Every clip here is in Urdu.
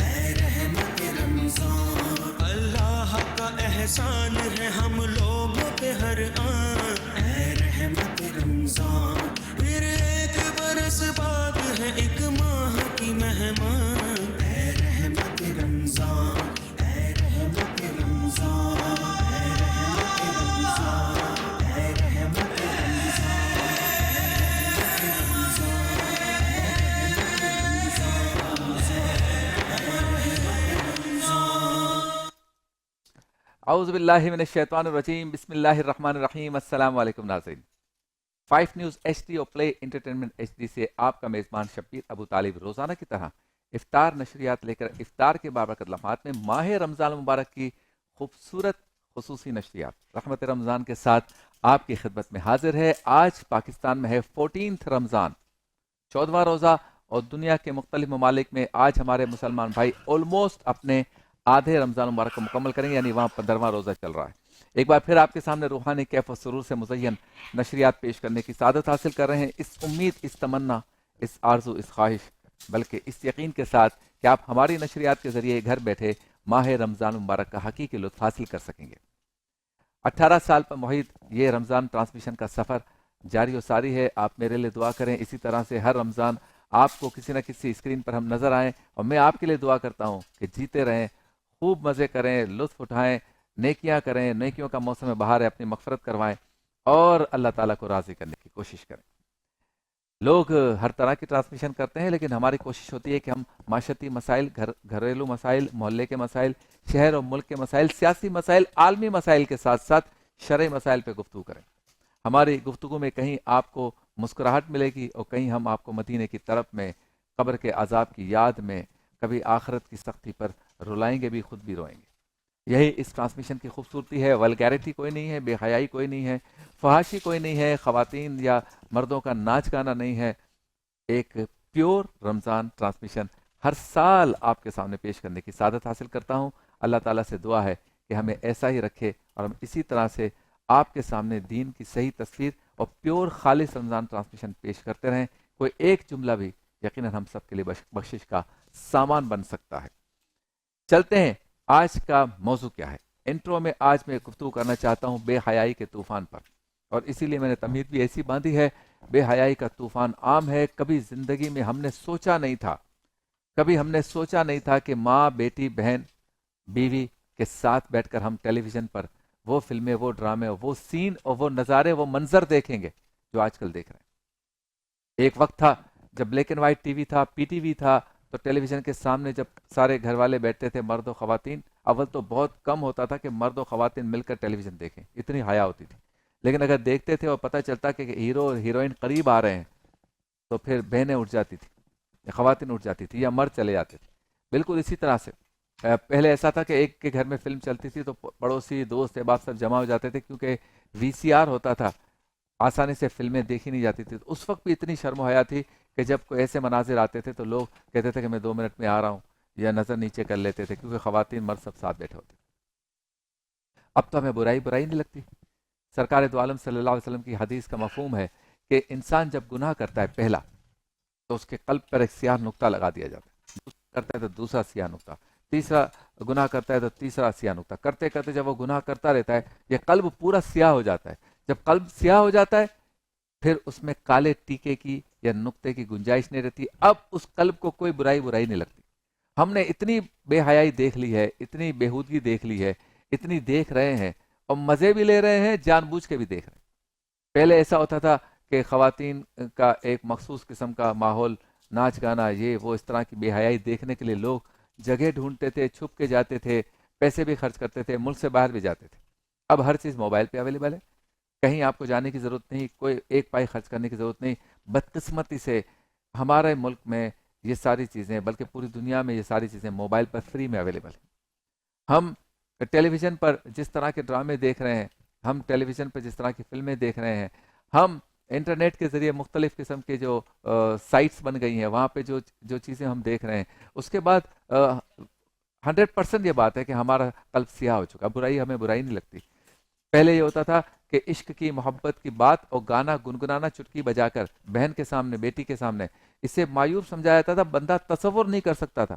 اے رحمت رمضان، اللہ کا احسان ہے ہم لوگوں پہ ہر آن، اے رحمت رمضان، پھر ایک برس بعد ہے ایک ماہ کی مہمان، اے رحمت رمضان، اے رحمت رمضان، اے رحمت رمضان، اے رحمت اعوذ باللہ من الشیطان الرجیم، بسم اللہ الرحمن الرحیم۔ السلام علیکم ناظرین، 5 نیوز ایچ ڈی اور پلے انٹرٹینمنٹ ایچ ڈی سے آپ کا میزبان شبیر ابو طالب روزانہ کی طرح افطار نشریات لے کر افطار کے بابرکت لمحات میں ماہ رمضان المبارک کی خوبصورت خصوصی نشریات رحمت رمضان کے ساتھ آپ کی خدمت میں حاضر ہے۔ آج پاکستان میں ہے 14 رمضان، 14واں روزہ، اور دنیا کے مختلف ممالک میں آج ہمارے مسلمان بھائی آلموسٹ اپنے آدھے رمضان مبارک کو مکمل کریں گے، یعنی وہاں 15واں روزہ چل رہا ہے۔ ایک بار پھر آپ کے سامنے روحانی کیف و سرور سے مزین نشریات پیش کرنے کی سعادت حاصل کر رہے ہیں، اس امید، اس تمنا، اس آرزو، اس خواہش، بلکہ اس یقین کے ساتھ کہ آپ ہماری نشریات کے ذریعے گھر بیٹھے ماہ رمضان مبارک کا حقیقی لطف حاصل کر سکیں گے۔ 18 سال پر محیط یہ رمضان ٹرانسمیشن کا سفر جاری و ساری ہے۔ آپ میرے لیے دعا کریں، اسی طرح سے ہر رمضان آپ کو کسی نہ کسی اسکرین پر ہم نظر آئیں، اور میں آپ کے لیے دعا کرتا ہوں کہ جیتے رہیں، خوب مزے کریں، لطف اٹھائیں، نیکیاں کریں، نیکیوں کا موسم بہار ہے، اپنی مغفرت کروائیں اور اللہ تعالیٰ کو راضی کرنے کی کوشش کریں۔ لوگ ہر طرح کی ٹرانسمیشن کرتے ہیں، لیکن ہماری کوشش ہوتی ہے کہ ہم معاشرتی مسائل، گھریلو مسائل، محلے کے مسائل، شہر اور ملک کے مسائل، سیاسی مسائل، عالمی مسائل کے ساتھ ساتھ شرعی مسائل پہ گفتگو کریں۔ ہماری گفتگو میں کہیں آپ کو مسکراہٹ ملے گی اور کہیں ہم آپ کو مدینے کی طرف میں، قبر کے عذاب کی یاد میں، کبھی آخرت کی سختی پر رلائیں گے بھی، خود بھی روئیں گے۔ یہی اس ٹرانسمیشن کی خوبصورتی ہے۔ ولگیرٹی کوئی نہیں ہے، بے حیائی کوئی نہیں ہے، فحاشی کوئی نہیں ہے، خواتین یا مردوں کا ناچ گانا نہیں ہے۔ ایک پیور رمضان ٹرانسمیشن ہر سال آپ کے سامنے پیش کرنے کی سعادت حاصل کرتا ہوں۔ اللہ تعالیٰ سے دعا ہے کہ ہمیں ایسا ہی رکھے اور ہم اسی طرح سے آپ کے سامنے دین کی صحیح تصویر اور پیور خالص رمضان ٹرانسمیشن پیش کرتے رہیں۔ کوئی ایک جملہ بھی یقیناً ہم سب کے لیے بخشش کا سامان بن سکتا ہے۔ چلتے ہیں، آج کا موضوع کیا ہے۔ انٹرو میں آج میں گفتگو کرنا چاہتا ہوں بے حیائی کے طوفان پر، اور اسی لیے میں نے تمہید بھی ایسی باندھی ہے۔ بے حیائی کا طوفان عام ہے، کبھی زندگی میں ہم نے سوچا نہیں تھا، کبھی ہم نے سوچا نہیں تھا کہ ماں، بیٹی، بہن، بیوی کے ساتھ بیٹھ کر ہم ٹیلی ویژن پر وہ فلمیں، وہ ڈرامے، وہ سین اور وہ نظارے، وہ منظر دیکھیں گے جو آج کل دیکھ رہے ہیں۔ ایک وقت تھا جب black and white T V تھا، پی ٹی وی تھا، تو ٹیلی ویژن کے سامنے جب سارے گھر والے بیٹھتے تھے، مرد و خواتین، اول تو بہت کم ہوتا تھا کہ مرد و خواتین مل کر ٹیلی ویژن دیکھیں، اتنی حیا ہوتی تھی، لیکن اگر دیکھتے تھے اور پتہ چلتا کہ ہیرو اور ہیروئن قریب آ رہے ہیں تو پھر بہنیں اٹھ جاتی تھی، یا خواتین اٹھ جاتی تھی، یا مرد چلے جاتے تھے۔ بالکل اسی طرح سے پہلے ایسا تھا کہ ایک کے گھر میں فلم چلتی تھی تو پڑوسی، دوست، احباب سب جمع ہو جاتے تھے، کیونکہ وی سی آر ہوتا تھا، آسانی سے فلمیں دیکھی نہیں جاتی تھی۔ اس وقت بھی اتنی شرم و حیا تھی کہ جب کوئی ایسے مناظر آتے تھے تو لوگ کہتے تھے کہ میں 2 منٹ میں آ رہا ہوں، یا نظر نیچے کر لیتے تھے، کیونکہ خواتین مرد سب ساتھ بیٹھے ہوتے۔ اب تو ہمیں برائی نہیں لگتی۔ سرکار دو عالم صلی اللہ علیہ وسلم کی حدیث کا مفہوم ہے کہ انسان جب گناہ کرتا ہے پہلا، تو اس کے قلب پر ایک سیاہ نقطہ لگا دیا جاتا ہے، دوسرا کرتا ہے تو دوسرا سیاہ نقطہ، تیسرا گناہ کرتا ہے تو تیسرا سیاہ نقطہ، کرتے کرتے جب وہ گناہ کرتا رہتا ہے یہ قلب پورا سیاہ ہو جاتا ہے۔ جب قلب سیاہ ہو جاتا ہے پھر اس میں کالے ٹیکے کی یا نقطے کی گنجائش نہیں رہتی، اب اس قلب کو کوئی برائی نہیں لگتی۔ ہم نے اتنی بے حیائی دیکھ لی ہے، اتنی بےہودگی دیکھ لی ہے، اتنی دیکھ رہے ہیں اور مزے بھی لے رہے ہیں، جان بوجھ کے بھی دیکھ رہے ہیں۔ پہلے ایسا ہوتا تھا کہ خواتین کا ایک مخصوص قسم کا ماحول، ناچ گانا، یہ وہ، اس طرح کی بے حیائی دیکھنے کے لیے لوگ جگہ ڈھونڈتے تھے، چھپ کے جاتے تھے، پیسے بھی خرچ کرتے تھے، ملک سے باہر بھی جاتے تھے۔ اب ہر چیز موبائل پہ اویلیبل ہے، کہیں آپ کو جانے کی ضرورت نہیں، کوئی ایک پائی خرچ کرنے کی ضرورت نہیں۔ بدقسمتی سے ہمارے ملک میں یہ ساری چیزیں، بلکہ پوری دنیا میں یہ ساری چیزیں موبائل پر فری میں اویلیبل ہیں۔ ہم ٹیلی ویژن پر جس طرح کے ڈرامے دیکھ رہے ہیں، ہم ٹیلی ویژن پر جس طرح کی فلمیں دیکھ رہے ہیں، ہم انٹرنیٹ کے ذریعے مختلف قسم کے جو سائٹس بن گئی ہیں، وہاں پہ جو چیزیں ہم دیکھ رہے ہیں، اس کے بعد 100% یہ بات ہے کہ ہمارا قلب سیاہ ہو چکا۔ برائی، ہمیں برائی نہیں لگتی۔ پہلے یہ ہوتا تھا کہ عشق کی، محبت کی بات اور گانا گنگنانا چٹکی بجا کر بہن کے سامنے، بیٹی کے سامنے، اسے معیوب سمجھایا جاتا تھا، بندہ تصور نہیں کر سکتا تھا۔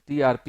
TRP,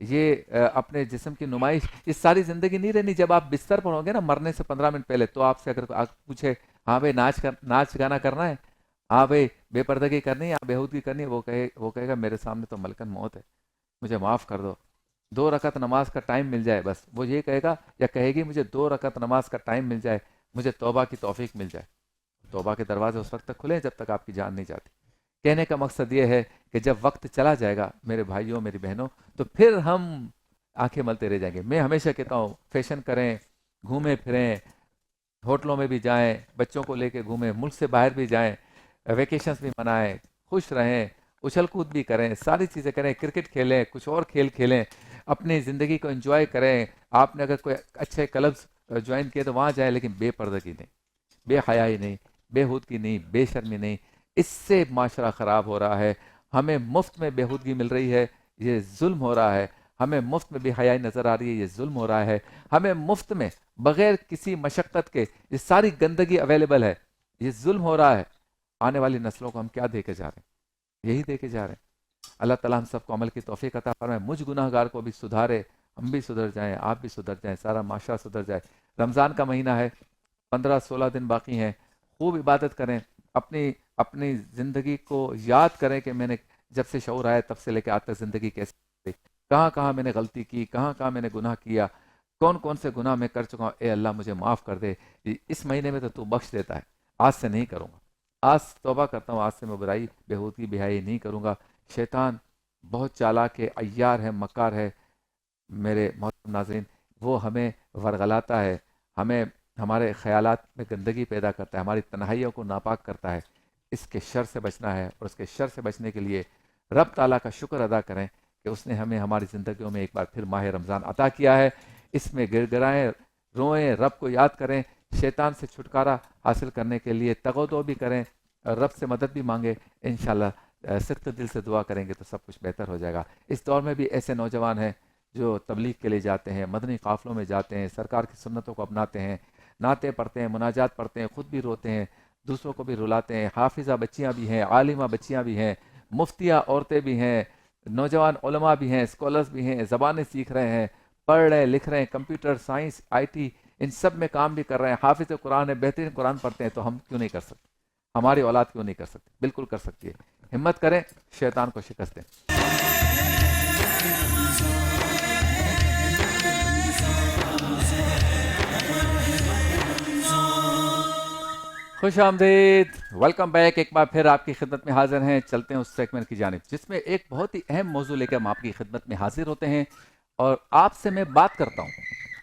یہ اپنے جسم کی نمائش، یہ ساری زندگی نہیں رہنی. جب آپ بستر پر ہوں گے نا مرنے سے 15 منٹ پہلے، تو آپ سے اگر پوچھے ہاں بھائی ناچ گانا کرنا ہے، ہاں بھائی بے پردگی کرنی ہے، بےہودگی کرنی ہے، وہ کہے گا میرے سامنے تو ملکن موت ہے، مجھے معاف کر دو، 2 رکعت نماز کا ٹائم مل جائے بس. وہ یہ کہے گا یا کہے گی مجھے 2 رکعت نماز کا ٹائم مل جائے، مجھے توبہ کی توفیق مل جائے. توبہ کے دروازے اس وقت تک کھلیں جب تک آپ کی جان نہیں جاتی. کہنے کا مقصد یہ ہے کہ جب وقت چلا جائے گا میرے بھائیوں میری بہنوں، تو پھر ہم آنکھیں ملتے رہ جائیں گے. میں ہمیشہ کہتا ہوں فیشن کریں، گھومیں پھریں، ہوٹلوں میں بھی جائیں، بچوں کو لے کے گھومیں، ملک سے باہر بھی جائیں، ویکیشنز بھی منائیں، خوش رہیں، اچھل کود بھی کریں، ساری چیزیں کریں، کرکٹ کھیلیں، کچھ اور کھیل کھیلیں، اپنی زندگی کو انجوائے کریں. آپ نے اگر کوئی اچھے کلبز جوائن کیے تو وہاں جائیں، لیکن بے پردگی نہیں، بے حیائی نہیں، بے ہودگی نہیں، بے شرمی نہیں. اس سے معاشرہ خراب ہو رہا ہے. ہمیں مفت میں بےہودگی مل رہی ہے، یہ ظلم ہو رہا ہے. ہمیں مفت میں بے حیائی نظر آ رہی ہے، یہ ظلم ہو رہا ہے. ہمیں مفت میں بغیر کسی مشقت کے یہ ساری گندگی اویلیبل ہے، یہ ظلم ہو رہا ہے. آنے والی نسلوں کو ہم کیا دے کے جا رہے ہیں؟ یہی دے کے جا رہے ہیں. اللہ تعالیٰ ہم سب کو عمل کی توفیق عطا فرمائے. مجھ گناہ گار کو بھی سدھارے، ہم بھی سدھر جائیں، آپ بھی سدھر جائیں، سارا معاشرہ سدھر جائے. رمضان کا مہینہ ہے، 15-16 دن باقی ہیں. خوب عبادت کریں، اپنی زندگی کو یاد کریں کہ میں نے جب سے شعور آیا تب سے لے کے آج تک زندگی کیسے گزری، کہاں کہاں میں نے غلطی کی، کہاں کہاں میں نے گناہ کیا، کون کون سے گناہ میں کر چکا ہوں. اے اللہ مجھے معاف کر دے، اس مہینے میں تو بخش دیتا ہے. آج سے نہیں کروں گا، آج توبہ کرتا ہوں، آج سے میں برائی بےہودگی بے نہیں کروں گا. شیطان بہت چالاک ہے، عیار ہے، مکار ہے. میرے محترم ناظرین، وہ ہمیں ورغلاتا ہے، ہمیں ہمارے خیالات میں گندگی پیدا کرتا ہے، ہماری تنہائیوں کو ناپاک کرتا ہے. اس کے شر سے بچنا ہے، اور اس کے شر سے بچنے کے لیے رب تعالیٰ کا شکر ادا کریں کہ اس نے ہمیں ہماری زندگیوں میں ایک بار پھر ماہ رمضان عطا کیا ہے. اس میں گر گرائیں، روئیں، رب کو یاد کریں. شیطان سے چھٹکارا حاصل کرنے کے لیے تغو بھی کریں، رب سے مدد بھی مانگیں. انشاءاللہ صدق دل سے دعا کریں گے تو سب کچھ بہتر ہو جائے گا. اس دور میں بھی ایسے نوجوان ہیں جو تبلیغ کے لیے جاتے ہیں، مدنی قافلوں میں جاتے ہیں، سرکار کی سنتوں کو اپناتے ہیں، نعتیں پڑھتے ہیں، مناجات پڑھتے ہیں، خود بھی روتے ہیں، دوسروں کو بھی رلاتے ہیں. حافظہ بچیاں بھی ہیں، عالمہ بچیاں بھی ہیں، مفتیہ عورتیں بھی ہیں، نوجوان علماء بھی ہیں، اسکالرز بھی ہیں، زبانیں سیکھ رہے ہیں، پڑھ رہے ہیں، لکھ رہے ہیں، کمپیوٹر سائنس آئی ٹی ان سب میں کام بھی کر رہے ہیں. حافظ قرآن ہے، بہترین قرآن پڑھتے ہیں. تو ہم کیوں نہیں کر سکتے؟ ہماری اولاد کیوں نہیں کر سکتی؟ بالکل کر سکتی ہے. ہمت کریں، شیطان کو شکست دیں. خوش آمدید، ویلکم بیک. ایک بار پھر آپ کی خدمت میں حاضر ہیں. چلتے ہیں اس سیگمنٹ کی جانب جس میں ایک بہت ہی اہم موضوع لے کے ہم آپ کی خدمت میں حاضر ہوتے ہیں، اور آپ سے میں بات کرتا ہوں.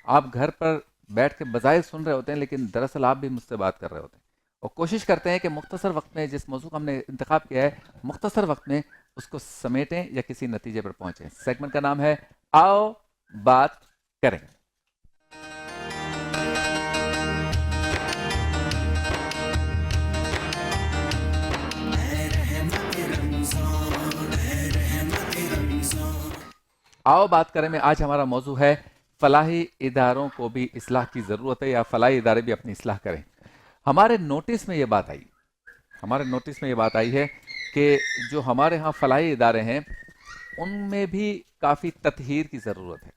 آپ گھر پر بیٹھ کے بظاہر سن رہے ہوتے ہیں، لیکن دراصل آپ بھی مجھ سے بات کر رہے ہوتے ہیں. اور کوشش کرتے ہیں کہ مختصر وقت میں جس موضوع کا ہم نے انتخاب کیا ہے، مختصر وقت میں اس کو سمیٹیں یا کسی نتیجے پر پہنچیں. سیگمنٹ کا نام ہے آؤ بات کریں. آؤ بات کریں میں آج ہمارا موضوع ہے فلاحی اداروں کو بھی اصلاح کی ضرورت ہے، یا فلاحی ادارے بھی اپنی اصلاح کریں. ہمارے نوٹس میں یہ بات آئی ہے کہ جو ہمارے ہاں فلاحی ادارے ہیں ان میں بھی کافی تطہیر کی ضرورت ہے،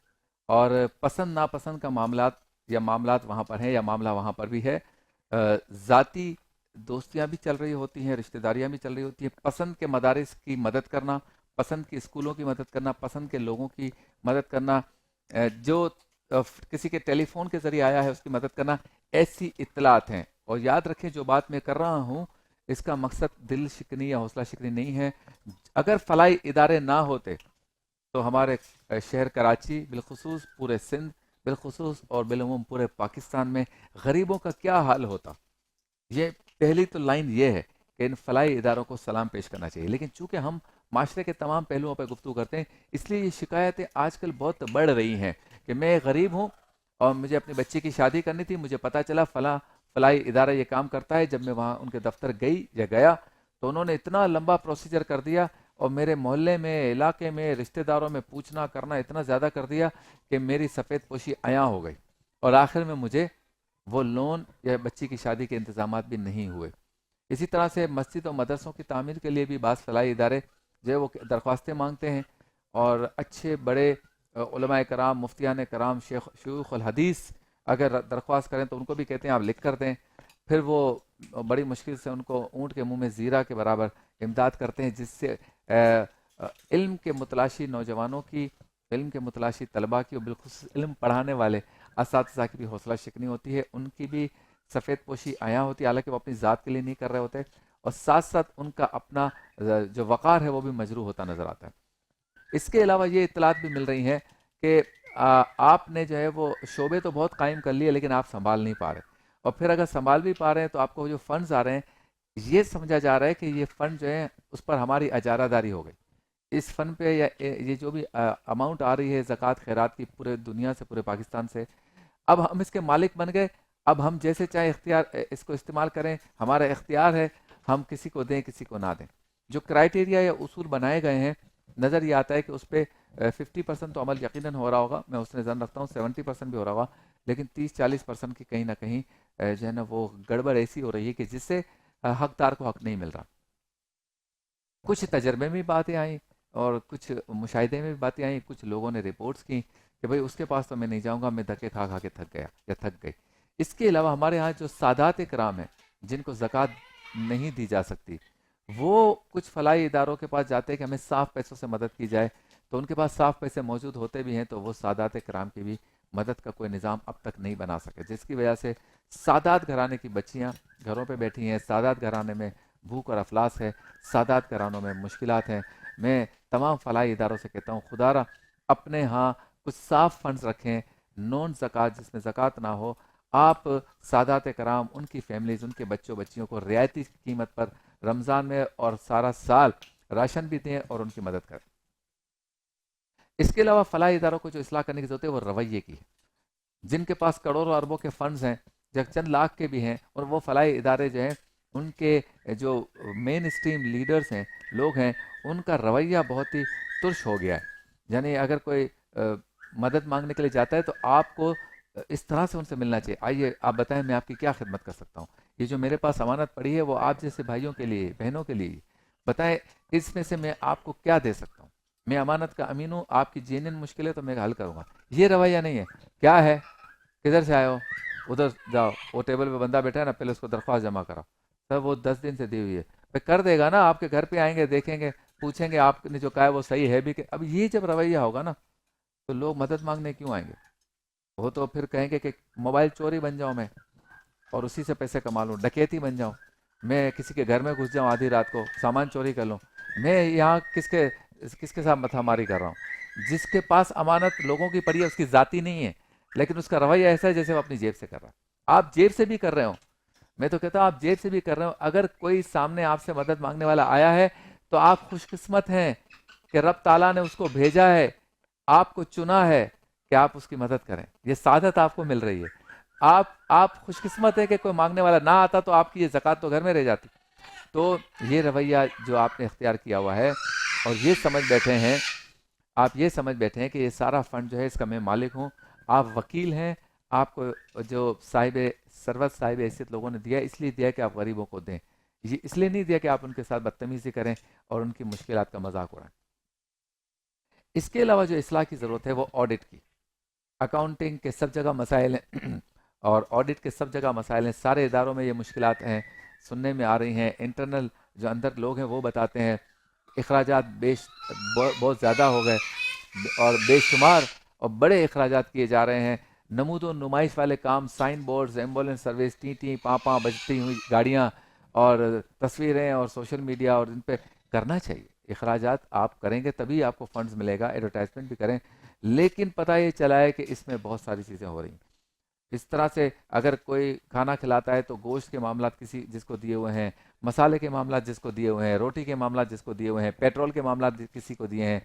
اور پسند ناپسند کا معاملات وہاں پر ہیں، یا معاملہ وہاں پر بھی ہے. ذاتی دوستیاں بھی چل رہی ہوتی ہیں، رشتہ داریاں بھی چل رہی ہوتی ہیں. پسند کے مدارس کی مدد کرنا، پسند کے اسکولوں کی مدد کرنا، پسند کے لوگوں کی مدد کرنا، جو کسی کے ٹیلی فون کے ذریعے آیا ہے اس کی مدد کرنا، ایسی اطلاعات ہیں. اور یاد رکھیں جو بات میں کر رہا ہوں اس کا مقصد دل شکنی یا حوصلہ شکنی نہیں ہے. اگر فلاحی ادارے نہ ہوتے تو ہمارے شہر کراچی بالخصوص، پورے سندھ بالخصوص، اور بالعموم پورے پاکستان میں غریبوں کا کیا حال ہوتا. یہ پہلی تو لائن یہ ہے کہ ان فلاحی اداروں کو سلام پیش کرنا چاہیے. لیکن چونکہ ہم معاشرے کے تمام پہلوؤں پر گفتگو کرتے ہیں، اس لیے یہ شکایتیں آج کل بہت بڑھ رہی ہیں کہ میں غریب ہوں اور مجھے اپنی بچی کی شادی کرنی تھی، مجھے پتہ چلا فلاحی ادارہ یہ کام کرتا ہے. جب میں وہاں ان کے دفتر گیا تو انہوں نے اتنا لمبا پروسیجر کر دیا، اور میرے محلے میں، علاقے میں، رشتہ داروں میں پوچھنا کرنا اتنا زیادہ کر دیا کہ میری سفید پوشی عیاں ہو گئی، اور آخر میں مجھے وہ لون یا بچی کی شادی کے انتظامات بھی نہیں ہوئے. اسی طرح سے مسجد اور مدرسوں کی تعمیر کے لیے بھی بعض فلاحی ادارے جو ہے وہ درخواستیں مانگتے ہیں، اور اچھے بڑے علماء کرام، مفتیان کرام، شیوخ الحدیث اگر درخواست کریں تو ان کو بھی کہتے ہیں آپ لکھ کر دیں، پھر وہ بڑی مشکل سے ان کو اونٹ کے منہ میں زیرہ کے برابر امداد کرتے ہیں، جس سے علم کے متلاشی نوجوانوں کی، علم کے متلاشی طلباء کی اور بالخصوص علم پڑھانے والے اساتذہ کی بھی حوصلہ شکنی ہوتی ہے، ان کی بھی سفید پوشی عیاں ہوتی ہے، حالانکہ وہ اپنی ذات کے لیے نہیں کر رہے ہوتے، اور ساتھ ساتھ ان کا اپنا جو وقار ہے وہ بھی مجروح ہوتا نظر آتا ہے۔ اس کے علاوہ یہ اطلاعات بھی مل رہی ہیں کہ آپ نے جو ہے وہ شعبے تو بہت قائم کر لیے لیکن آپ سنبھال نہیں پا رہے، اور پھر اگر سنبھال بھی پا رہے ہیں تو آپ کو جو فنڈز آ رہے ہیں یہ سمجھا جا رہا ہے کہ یہ فنڈ جو ہے اس پر ہماری اجارہ داری ہو گئی، اس فن پہ یا یہ جو بھی اماؤنٹ آ رہی ہے زکوٰۃ خیرات کی پورے دنیا سے، پورے پاکستان سے، اب ہم اس کے مالک بن گئے، اب ہم جیسے چاہے اختیار اس کو استعمال کریں، ہمارا اختیار ہے، ہم کسی کو دیں کسی کو نہ دیں۔ جو کرائٹیریا یا اصول بنائے گئے ہیں نظر یہ آتا ہے کہ اس پہ 50% تو عمل یقیناً ہو رہا ہوگا، میں اس نے ظن رکھتا ہوں 70% بھی ہو رہا ہوگا، لیکن 30-40% کی کہیں نہ کہیں جو ہے نا وہ گڑبڑ ایسی ہو رہی ہے کہ جس سے حقدار کو حق نہیں مل رہا۔ کچھ تجربے میں باتیں آئیں اور کچھ مشاہدے میں بھی باتیں آئیں، کچھ لوگوں نے رپورٹس کی کہ بھئی اس کے پاس تو میں نہیں جاؤں گا، میں دھکے کھا کھا کے تھک گیا یا تھک گئی۔ اس کے علاوہ ہمارے ہاں جو سادات کرام ہیں جن کو زکوٰۃ نہیں دی جا سکتی، وہ کچھ فلاحی اداروں کے پاس جاتے ہیں کہ ہمیں صاف پیسوں سے مدد کی جائے، تو ان کے پاس صاف پیسے موجود ہوتے بھی ہیں تو وہ سادات کرام کی بھی مدد کا کوئی نظام اب تک نہیں بنا سکے، جس کی وجہ سے سادات گھرانے کی بچیاں گھروں پہ بیٹھی ہیں، سادات گھرانے میں بھوک اور افلاس ہے، سادات گھرانوں میں مشکلات ہیں۔ میں تمام فلاحی اداروں سے کہتا ہوں خدا را اپنے ہاں کچھ صاف فنڈز رکھیں، نون زکوٰۃ جس میں زکوٰۃ نہ ہو، آپ سادات کرام ان کی فیملیز، ان کے بچوں بچیوں کو رعایتی قیمت پر رمضان میں اور سارا سال راشن بھی دیں اور ان کی مدد کریں۔ اس کے علاوہ فلاحی اداروں کو جو اصلاح کرنے کی ضرورت ہے وہ رویے کی ہے۔ جن کے پاس کروڑوں اربوں کے فنڈز ہیں یا چند لاکھ کے بھی ہیں، اور وہ فلاحی ادارے جو ہیں ان کے جو مین اسٹریم لیڈرز ہیں، لوگ ہیں، ان کا رویہ بہت ہی ترش ہو گیا ہے، یعنی اگر کوئی مدد مانگنے کے لیے جاتا ہے تو آپ کو اس طرح سے ان سے ملنا چاہیے، آئیے آپ بتائیں میں آپ کی کیا خدمت کر سکتا ہوں، یہ جو میرے پاس امانت پڑی ہے وہ آپ جیسے بھائیوں کے لیے، بہنوں کے لیے، بتائیں اس میں سے میں آپ کو کیا دے سکتا ہوں، میں امانت کا امین ہوں، آپ کی جینن مشکل ہے تو میں حل کروں گا۔ یہ رویہ نہیں ہے، کیا ہے، کدھر سے آئے ہو، ادھر جاؤ، وہ ٹیبل پہ بندہ بیٹھا ہے نا، پہلے اس کو درخواست جمع کراؤ، سر وہ 10 دن سے دی ہوئی ہے، پھر کر دے گا نا، آپ کے گھر پہ آئیں گے، دیکھیں گے، پوچھیں گے آپ نے جو کہا ہے وہ صحیح ہے بھی کہ، اب یہ جب رویہ ہوگا نا تو لوگ مدد مانگنے کیوں آئیں گے؟ وہ تو پھر کہیں گے کہ موبائل چوری بن جاؤں میں اور اسی سے پیسے کما لوں، ڈکیتی بن جاؤں، میں کسی کے گھر میں گھس جاؤں آدھی رات کو سامان چوری کر لوں، میں یہاں کس کے ساتھ متھا ماری کر رہا ہوں؟ جس کے پاس امانت لوگوں کی پڑی ہے اس کی ذاتی نہیں ہے، لیکن اس کا رویہ ایسا ہے جیسے وہ اپنی جیب سے کر رہا ہے۔ آپ جیب سے بھی کر رہے ہوں، میں تو کہتا ہوں آپ جیب سے بھی کر رہے ہوں، اگر کوئی سامنے آپ سے مدد مانگنے والا آیا ہے تو آپ خوش قسمت ہیں کہ رب تعالیٰ نے اس کو بھیجا ہے، آپ کو چنا ہے کہ آپ اس کی مدد کریں، یہ سعادت آپ کو مل رہی ہے۔ آپ خوش قسمت ہے کہ کوئی مانگنے والا نہ آتا تو آپ کی یہ زکوٰۃ تو گھر میں رہ جاتی۔ تو یہ رویہ جو آپ نے اختیار کیا ہوا ہے اور یہ سمجھ بیٹھے ہیں، آپ یہ سمجھ بیٹھے ہیں کہ یہ سارا فنڈ جو ہے اس کا میں مالک ہوں، آپ وکیل ہیں، آپ کو جو صاحب ثروت صاحب حیثیت لوگوں نے دیا اس لیے دیا کہ آپ غریبوں کو دیں، یہ اس لیے نہیں دیا کہ آپ ان کے ساتھ بدتمیزی کریں اور ان کی مشکلات کا مذاق اڑائیں۔ اس کے علاوہ جو اصلاح کی ضرورت ہے وہ آڈٹ کی، اکاؤنٹنگ کے سب جگہ مسائل ہیں اور آڈٹ کے سب جگہ مسائل ہیں، سارے اداروں میں یہ مشکلات ہیں، سننے میں آ رہی ہیں، انٹرنل جو اندر لوگ ہیں وہ بتاتے ہیں اخراجات بہت زیادہ ہو گئے اور بے شمار اور بڑے اخراجات کیے جا رہے ہیں، نمود و نمائش والے کام، سائن بورڈز، ایمبولینس سروس، ٹی ٹی پاں پاں بجتی ہوئی گاڑیاں اور تصویریں اور سوشل میڈیا اور ان پہ کرنا چاہیے، اخراجات آپ کریں گے تبھی آپ کو فنڈز ملے گا، ایڈورٹائزمنٹ بھی کریں، لیکن پتہ یہ چلا ہے کہ اس میں بہت ساری چیزیں ہو رہی ہیں۔ اس طرح سے اگر کوئی کھانا کھلاتا ہے تو گوشت کے معاملات کسی جس کو دیے ہوئے ہیں، مسالے کے معاملات جس کو دیے ہوئے ہیں، روٹی کے معاملات جس کو دیے ہوئے ہیں، پیٹرول کے معاملات کسی کو دیے ہیں،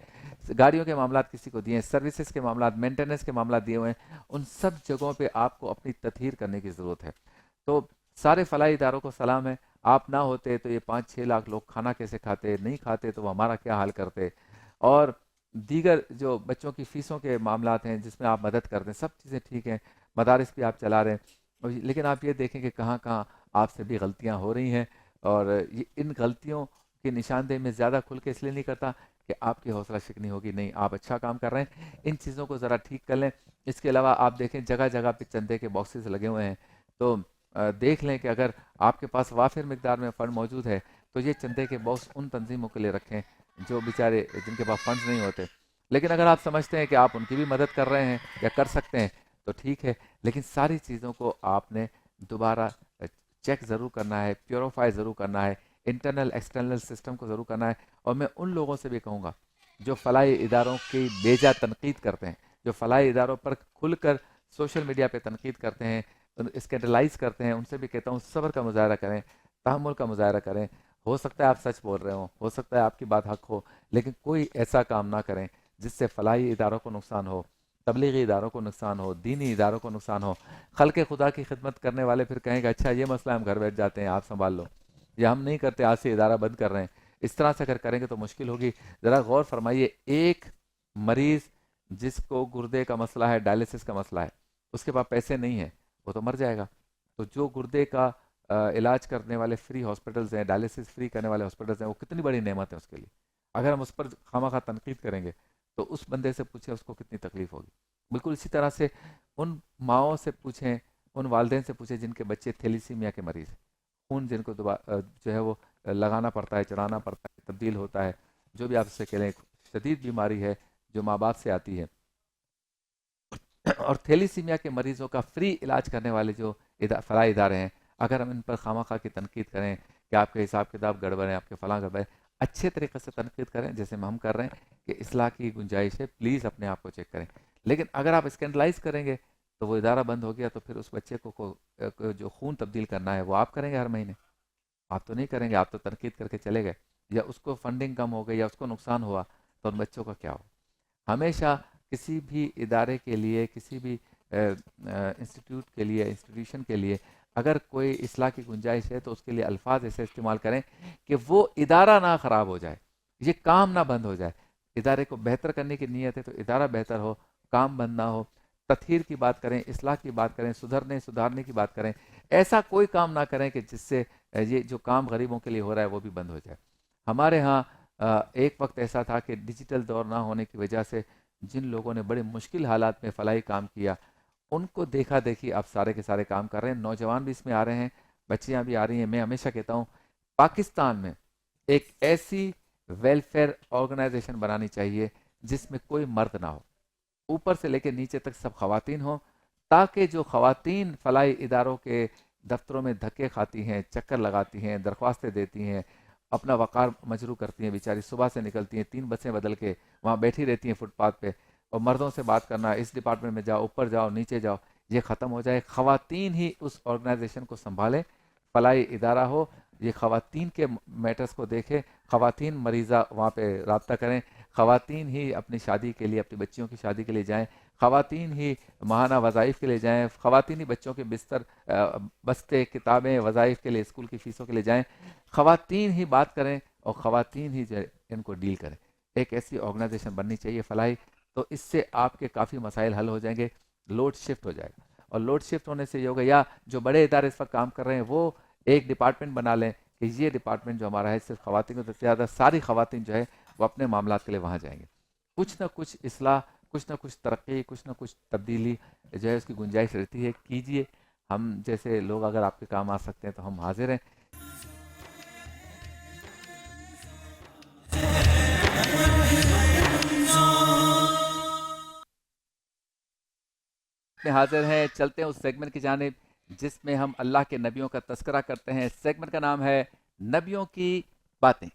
گاڑیوں کے معاملات کسی کو دیے ہیں، سروسز کے معاملات، مینٹیننس کے معاملات دیے ہوئے ہیں، ان سب جگہوں پہ آپ کو اپنی تطہیر کرنے کی ضرورت ہے۔ تو سارے فلاحی اداروں کو سلام ہے، آپ نہ ہوتے تو یہ 5-6 لاکھ لوگ کھانا کیسے کھاتے، نہیں کھاتے تو وہ ہمارا کیا حال کرتے، اور دیگر جو بچوں کی فیسوں کے معاملات ہیں جس میں آپ مدد کرتے ہیں، سب چیزیں ٹھیک ہیں، مدارس بھی آپ چلا رہے ہیں، لیکن آپ یہ دیکھیں کہ کہاں کہاں آپ سے بھی غلطیاں ہو رہی ہیں، اور ان غلطیوں کی نشاندہی میں زیادہ کھل کے اس لیے نہیں کرتا کہ آپ کی حوصلہ شکنی ہوگی، نہیں، آپ اچھا کام کر رہے ہیں، ان چیزوں کو ذرا ٹھیک کر لیں۔ اس کے علاوہ آپ دیکھیں جگہ جگہ پہ چندے کے باکسز لگے ہوئے ہیں، تو دیکھ لیں کہ اگر آپ کے پاس وافر مقدار میں فنڈ موجود ہے تو یہ چندے کے باکس ان تنظیموں کے لیے رکھیں جو بیچارے جن کے پاس فنڈز نہیں ہوتے۔ لیکن اگر آپ سمجھتے ہیں کہ آپ ان کی بھی مدد کر رہے ہیں یا کر سکتے ہیں تو ٹھیک ہے، لیکن ساری چیزوں کو آپ نے دوبارہ چیک ضرور کرنا ہے، پیوریفائی ضرور کرنا ہے، انٹرنل ایکسٹرنل سسٹم کو ضرور کرنا ہے۔ اور میں ان لوگوں سے بھی کہوں گا جو فلاحی اداروں کی بیجا تنقید کرتے ہیں، جو فلاحی اداروں پر کھل کر سوشل میڈیا پہ تنقید کرتے ہیں، اسکینڈلائز کرتے ہیں، ان سے بھی کہتا ہوں صبر کا مظاہرہ کریں، تحمل کا مظاہرہ کریں۔ ہو سکتا ہے آپ سچ بول رہے ہوں، ہو سکتا ہے آپ کی بات حق ہو، لیکن کوئی ایسا کام نہ کریں جس سے فلاحی اداروں کو نقصان ہو، تبلیغی اداروں کو نقصان ہو، دینی اداروں کو نقصان ہو۔ خلق خدا کی خدمت کرنے والے پھر کہیں گے اچھا یہ مسئلہ ہم گھر بیٹھ جاتے ہیں، آپ سنبھال لو، یا ہم نہیں کرتے، آج سے ادارہ بند کر رہے ہیں۔ اس طرح سے اگر کریں گے تو مشکل ہوگی۔ ذرا غور فرمائیے، ایک مریض جس کو گردے کا مسئلہ ہے، ڈائلیسس کا مسئلہ ہے، اس کے پاس پیسے نہیں ہیں، وہ تو مر جائے گا۔ تو جو گردے کا علاج کرنے والے فری ہاسپٹلز ہیں، ڈائلیسس فری کرنے والے ہاسپٹلز ہیں، وہ کتنی بڑی نعمت ہے اس کے لیے۔ اگر ہم اس پر خواہ مخواہ تنقید کریں گے تو اس بندے سے پوچھیں اس کو کتنی تکلیف ہوگی۔ بالکل اسی طرح سے ان ماؤں سے پوچھیں، ان والدین سے پوچھیں جن کے بچے تھیلیسیمیا کے مریض ہیں، خون جن کو جو ہے وہ لگانا پڑتا ہے، چڑھانا پڑتا ہے، تبدیل ہوتا ہے، جو بھی آپ سے کہہ لیں، شدید بیماری ہے جو ماں باپ سے آتی ہے۔ اور تھیلیسیمیا کے مریضوں کا فری علاج کرنے والے جو فلاحی ادارے ہیں، اگر ہم ان پر خواہ کی تنقید کریں کہ آپ کے حساب کتاب گڑبڑ ہے، آپ کے فلاں گڑبڑ ہے، اچھے طریقے سے تنقید کریں جیسے ہم کر رہے ہیں کہ اصلاح کی گنجائش ہے، پلیز اپنے آپ کو چیک کریں۔ لیکن اگر آپ اسکینڈلائز کریں گے تو وہ ادارہ بند ہو گیا تو پھر اس بچے کو جو خون تبدیل کرنا ہے وہ آپ کریں گے ہر مہینے، آپ تو نہیں کریں گے، آپ تو تنقید کر کے چلے گئے، یا اس کو فنڈنگ کم ہو گئی یا اس کو نقصان ہوا تو ان بچوں کا کیا ہو۔ ہمیشہ کسی بھی ادارے کے لیے، کسی بھی انسٹیٹیوٹ کے لیے، انسٹیٹیوشن کے لیے اگر کوئی اصلاح کی گنجائش ہے تو اس کے لیے الفاظ ایسے استعمال کریں کہ وہ ادارہ نہ خراب ہو جائے، یہ کام نہ بند ہو جائے۔ ادارے کو بہتر کرنے کی نیت ہے تو ادارہ بہتر ہو، کام بند نہ ہو۔ تطہیر کی بات کریں، اصلاح کی بات کریں، سدھارنے کی بات کریں، ایسا کوئی کام نہ کریں کہ جس سے یہ جو کام غریبوں کے لیے ہو رہا ہے وہ بھی بند ہو جائے۔ ہمارے ہاں ایک وقت ایسا تھا کہ ڈیجیٹل دور نہ ہونے کی وجہ سے جن لوگوں نے بڑے مشکل حالات میں فلاحی کام کیا، ان کو دیکھا دیکھی اب سارے کے سارے کام کر رہے ہیں، نوجوان بھی اس میں آ رہے ہیں، بچیاں بھی آ رہی ہیں۔ میں ہمیشہ کہتا ہوں پاکستان میں ایک ایسی ویلفیئر آرگنائزیشن بنانی چاہیے جس میں کوئی مرد نہ ہو، اوپر سے لے کے نیچے تک سب خواتین ہوں، تاکہ جو خواتین فلاحی اداروں کے دفتروں میں دھکے کھاتی ہیں، چکر لگاتی ہیں، درخواستیں دیتی ہیں، اپنا وقار مجروح کرتی ہیں، بیچاری صبح سے نکلتی ہیں 3 بسیں بدل کے وہاں بیٹھی رہتی ہیں فٹ پاتھ پہ، اور مردوں سے بات کرنا اس ڈپارٹمنٹ میں جاؤ، اوپر جاؤ، نیچے جاؤ، یہ ختم ہو جائے۔ خواتین ہی اس آرگنائزیشن کو سنبھالیں، فلاحی ادارہ ہو، یہ خواتین کے میٹرز کو دیکھیں، خواتین مریضہ وہاں پہ رابطہ کریں، خواتین ہی اپنی شادی کے لیے، اپنی بچیوں کی شادی کے لیے جائیں، خواتین ہی ماہانہ وظائف کے لیے جائیں، خواتین ہی بچوں کے بستر، بستے، کتابیں، وظائف کے لیے، اسکول کی فیسوں کے لیے جائیں، خواتین ہی بات کریں اور خواتین ہی جو ان کو ڈیل کریں۔ ایک ایسی آرگنائزیشن بننی چاہیے فلاحی، تو اس سے آپ کے کافی مسائل حل ہو جائیں گے، لوڈ شفٹ ہو جائے گا۔ اور لوڈ شفٹ ہونے سے یہ ہوگا، یا جو بڑے ادارے اس وقت کام کر رہے ہیں وہ ایک ڈپارٹمنٹ بنا لیں کہ یہ ڈپارٹمنٹ جو ہمارا ہے صرف خواتین کو زیادہ، ساری خواتین جو ہے وہ اپنے معاملات کے لیے وہاں جائیں گے۔ کچھ نہ کچھ اصلاح، کچھ نہ کچھ ترقی، کچھ نہ کچھ تبدیلی جو ہے اس کی گنجائش رہتی ہے، کیجئے۔ ہم جیسے لوگ اگر آپ کے کام آ سکتے ہیں تو ہم حاضر ہیں۔ میں حاضر ہیں، چلتے ہیں اس سیگمنٹ کی جانب جس میں ہم اللہ کے نبیوں کا تذکرہ کرتے ہیں۔ سیگمنٹ کا نام ہے نبیوں کی باتیں۔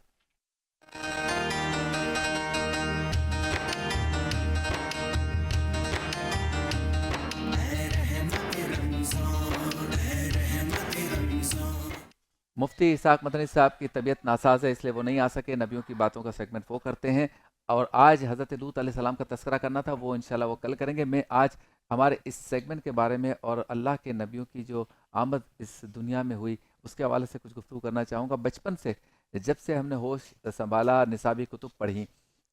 مفتی اسحاق مدنی صاحب کی طبیعت ناساز ہے، اس لیے وہ نہیں آ سکے، نبیوں کی باتوں کا سیگمنٹ وہ کرتے ہیں، اور آج حضرت لوط علیہ السلام کا تذکرہ کرنا تھا، وہ انشاءاللہ وہ کل کریں گے۔ میں آج ہمارے اس سیگمنٹ کے بارے میں اور اللہ کے نبیوں کی جو آمد اس دنیا میں ہوئی اس کے حوالے سے کچھ گفتگو کرنا چاہوں گا۔ بچپن سے جب سے ہم نے ہوش سنبھالا، نصابی کتب پڑھی،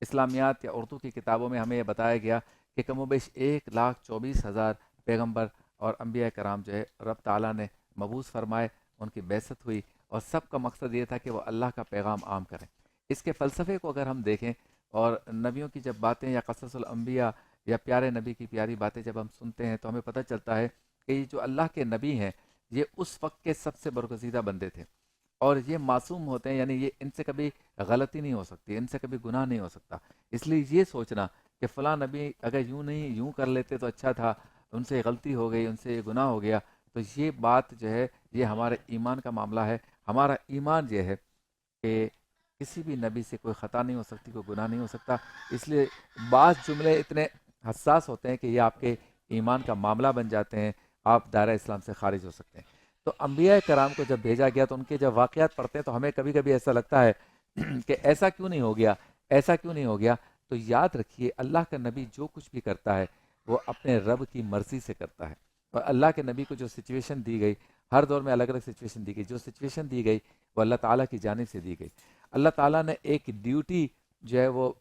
اسلامیات یا اردو کی کتابوں میں ہمیں یہ بتایا گیا کہ کم و بیش 1,24,000 پیغمبر اور انبیاء کرام جو ہے رب تعالیٰ نے مبعوث فرمائے، ان کی بعثت ہوئی، اور سب کا مقصد یہ تھا کہ وہ اللہ کا پیغام عام کریں. اس کے فلسفے کو اگر ہم دیکھیں اور نبیوں کی جب باتیں یا قصص الانبیاء یا پیارے نبی کی پیاری باتیں جب ہم سنتے ہیں تو ہمیں پتہ چلتا ہے کہ یہ جو اللہ کے نبی ہیں یہ اس وقت کے سب سے برگزیدہ بندے تھے اور یہ معصوم ہوتے ہیں، یعنی یہ ان سے کبھی غلطی نہیں ہو سکتی، ان سے کبھی گناہ نہیں ہو سکتا. اس لیے یہ سوچنا کہ فلاں نبی اگر یوں نہیں یوں کر لیتے تو اچھا تھا، ان سے غلطی ہو گئی، ان سے یہ گناہ ہو گیا، تو یہ بات جو ہے یہ ہمارے ایمان کا معاملہ ہے. ہمارا ایمان یہ ہے کہ کسی بھی نبی سے کوئی خطا نہیں ہو سکتی، کوئی گناہ نہیں ہو سکتا. اس لیے بعض جملے اتنے حساس ہوتے ہیں کہ یہ آپ کے ایمان کا معاملہ بن جاتے ہیں، آپ دائرہ اسلام سے خارج ہو سکتے ہیں. تو انبیاء کرام کو جب بھیجا گیا تو ان کے جب واقعات پڑھتے ہیں تو ہمیں کبھی کبھی ایسا لگتا ہے کہ ایسا کیوں نہیں ہو گیا، ایسا کیوں نہیں ہو گیا. تو یاد رکھیے اللہ کا نبی جو کچھ بھی کرتا ہے وہ اپنے رب کی مرضی سے کرتا ہے. اور اللہ کے نبی کو جو سچویشن دی گئی، ہر دور میں الگ الگ سچویشن دی گئی، جو سچویشن دی گئی وہ اللہ تعالیٰ کی جانب سے دی گئی. اللہ تعالیٰ نے ایک ڈیوٹی جو ہے وہ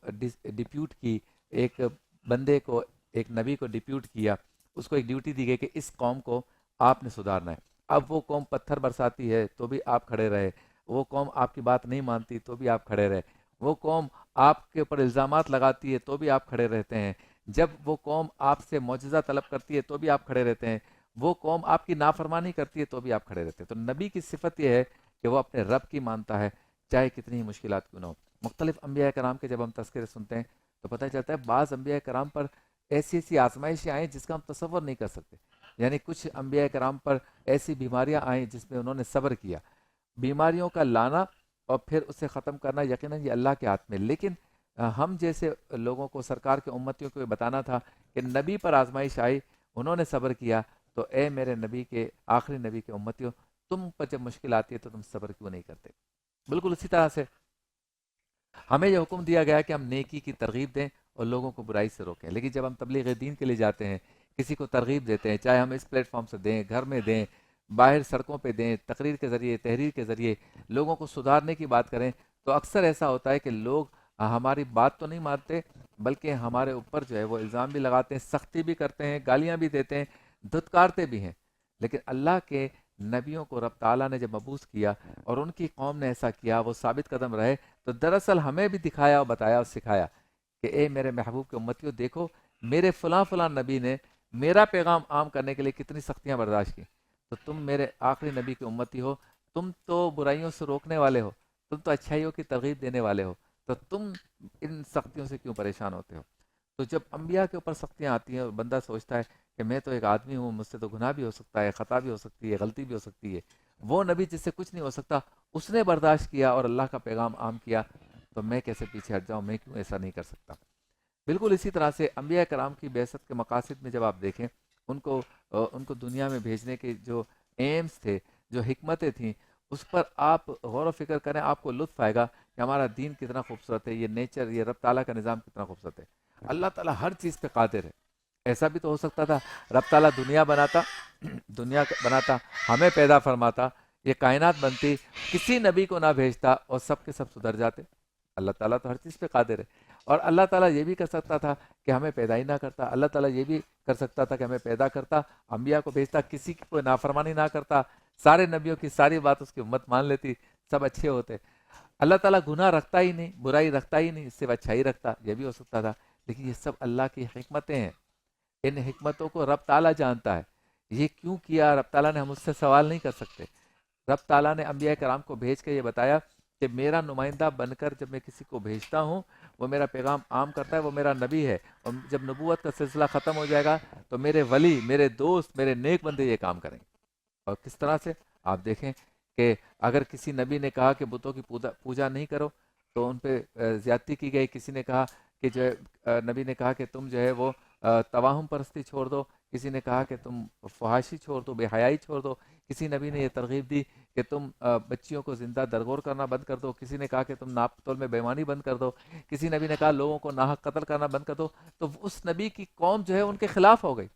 ڈپیوٹ کی، ایک بندے کو، ایک نبی کو ڈپیوٹ کیا، اس کو ایک ڈیوٹی دی گئی کہ اس قوم کو آپ نے سدھارنا ہے. اب وہ قوم پتھر برساتی ہے تو بھی آپ کھڑے رہے، وہ قوم آپ کی بات نہیں مانتی تو بھی آپ کھڑے رہے، وہ قوم آپ کے اوپر الزامات لگاتی ہے تو بھی آپ کھڑے رہتے ہیں، جب وہ قوم آپ سے معجزہ طلب کرتی ہے تو بھی آپ کھڑے رہتے ہیں، وہ قوم آپ کی نافرمانی کرتی ہے تو بھی آپ کھڑے رہتے ہیں. تو نبی کی صفت یہ ہے کہ وہ اپنے رب کی مانتا ہے چاہے کتنی ہی مشکلات کیوں نہ ہو. مختلف انبیاء کرام کے جب ہم تذکرے سنتے ہیں تو پتہ چلتا ہے بعض انبیاء کرام پر ایسی ایسی آزمائشیں آئیں جس کا ہم تصور نہیں کر سکتے. یعنی کچھ انبیاء کرام پر ایسی بیماریاں آئیں جس میں انہوں نے صبر کیا. بیماریوں کا لانا اور پھر اسے ختم کرنا یقیناً یہ اللہ کے ہاتھ میں. لیکن ہم جیسے لوگوں کو، سرکار کے امتیوں کو یہ بتانا تھا کہ نبی پر آزمائش آئی، انہوں نے صبر کیا، تو اے میرے نبی کے، آخری نبی کے امتیوں، تم پر جب مشکل آتی ہے تو تم صبر کیوں نہیں کرتے. بالکل اسی طرح سے ہمیں یہ حکم دیا گیا کہ ہم نیکی کی ترغیب دیں اور لوگوں کو برائی سے روکیں. لیکن جب ہم تبلیغ دین کے لیے جاتے ہیں، کسی کو ترغیب دیتے ہیں، چاہے ہم اس پلیٹ فارم سے دیں، گھر میں دیں، باہر سڑکوں پہ دیں، تقریر کے ذریعے، تحریر کے ذریعے لوگوں کو سدھارنے کی بات کریں، تو اکثر ایسا ہوتا ہے کہ لوگ ہماری بات تو نہیں مانتے بلکہ ہمارے اوپر جو ہے وہ الزام بھی لگاتے ہیں، سختی بھی کرتے ہیں، گالیاں بھی دیتے ہیں، دھتکارتے بھی ہیں. لیکن اللہ کے نبیوں کو رب تعالیٰ نے جب مبعوث کیا اور ان کی قوم نے ایسا کیا، وہ ثابت قدم رہے، تو دراصل ہمیں بھی دکھایا اور بتایا اور سکھایا کہ اے میرے محبوب کے امتیوں، دیکھو میرے فلاں فلاں نبی نے میرا پیغام عام کرنے کے لیے کتنی سختیاں برداشت کی، تو تم میرے آخری نبی کے امتی ہو، تم تو برائیوں سے روکنے والے ہو، تم تو اچھائیوں کی ترغیب دینے والے ہو، تو تم ان سختیوں سے کیوں پریشان ہوتے ہو. تو جب انبیاء کے اوپر سختیاں آتی ہیں اور بندہ سوچتا ہے کہ میں تو ایک آدمی ہوں، مجھ سے تو گناہ بھی ہو سکتا ہے، خطا بھی ہو سکتی ہے، غلطی بھی ہو سکتی ہے، وہ نبی جس سے کچھ نہیں ہو سکتا اس نے برداشت کیا اور اللہ کا پیغام عام کیا، تو میں کیسے پیچھے ہٹ جاؤں، میں کیوں ایسا نہیں کر سکتا. بالکل اسی طرح سے انبیاء کرام کی بعثت کے مقاصد میں جب آپ دیکھیں، ان کو دنیا میں بھیجنے کے جو ایمز تھے، جو حکمتیں تھیں، اس پر آپ غور و فکر کریں، آپ کو لطف آئے گا کہ ہمارا دین کتنا خوبصورت ہے، یہ نیچر، یہ رب تعالیٰ کا نظام کتنا خوبصورت ہے. اللہ تعالیٰ ہر چیز پہ قادر ہے. ایسا بھی تو ہو سکتا تھا رب تعالیٰ دنیا بناتا، ہمیں پیدا فرماتا، یہ کائنات بنتی، کسی نبی کو نہ بھیجتا اور سب کے سب سدھر جاتے. اللہ تعالیٰ تو ہر چیز پہ قادر ہے. اور اللہ تعالیٰ یہ بھی کر سکتا تھا کہ ہمیں پیدا ہی نہ کرتا. اللہ تعالیٰ یہ بھی کر سکتا تھا کہ ہمیں پیدا کرتا، انبیاء کو بھیجتا، کسی کی کوئی نافرمانی نہ کرتا، سارے نبیوں کی ساری بات اس کی امت مان لیتی، سب اچھے ہوتے. اللہ تعالیٰ گناہ رکھتا ہی نہیں، برائی رکھتا ہی نہیں، صرف اچھائی رکھتا، یہ بھی ہو سکتا تھا. لیکن یہ سب اللہ کی حکمتیں ہیں، ان حکمتوں کو رب تعالیٰ جانتا ہے. یہ کیوں کیا رب تعالیٰ نے، ہم اس سے سوال نہیں کر سکتے. رب تعالیٰ نے انبیاء کرام کو بھیج کے یہ بتایا کہ میرا نمائندہ بن کر جب میں کسی کو بھیجتا ہوں، وہ میرا پیغام عام کرتا ہے، وہ میرا نبی ہے، اور جب نبوت کا سلسلہ ختم ہو جائے گا تو میرے ولی، میرے دوست، میرے نیک بندے یہ کام کریں گے. اور کس طرح سے آپ دیکھیں کہ اگر کسی نبی نے کہا کہ بتوں کی پوجا نہیں کرو تو ان پہ زیادتی کی گئی. کسی نے کہا کہ جو ہے نبی نے کہا کہ تم جو ہے وہ تواہم پرستی چھوڑ دو. کسی نے کہا کہ تم فحاشی چھوڑ دو، بے حیائی چھوڑ دو. کسی نبی نے یہ ترغیب دی کہ تم بچیوں کو زندہ درگور کرنا بند کر دو. کسی نے کہا کہ تم ناپ تول میں بےمانی بند کر دو. کسی نبی نے کہا لوگوں کو ناحق قتل کرنا بند کر دو. تو اس نبی کی قوم جو ہے ان کے خلاف ہو گئی.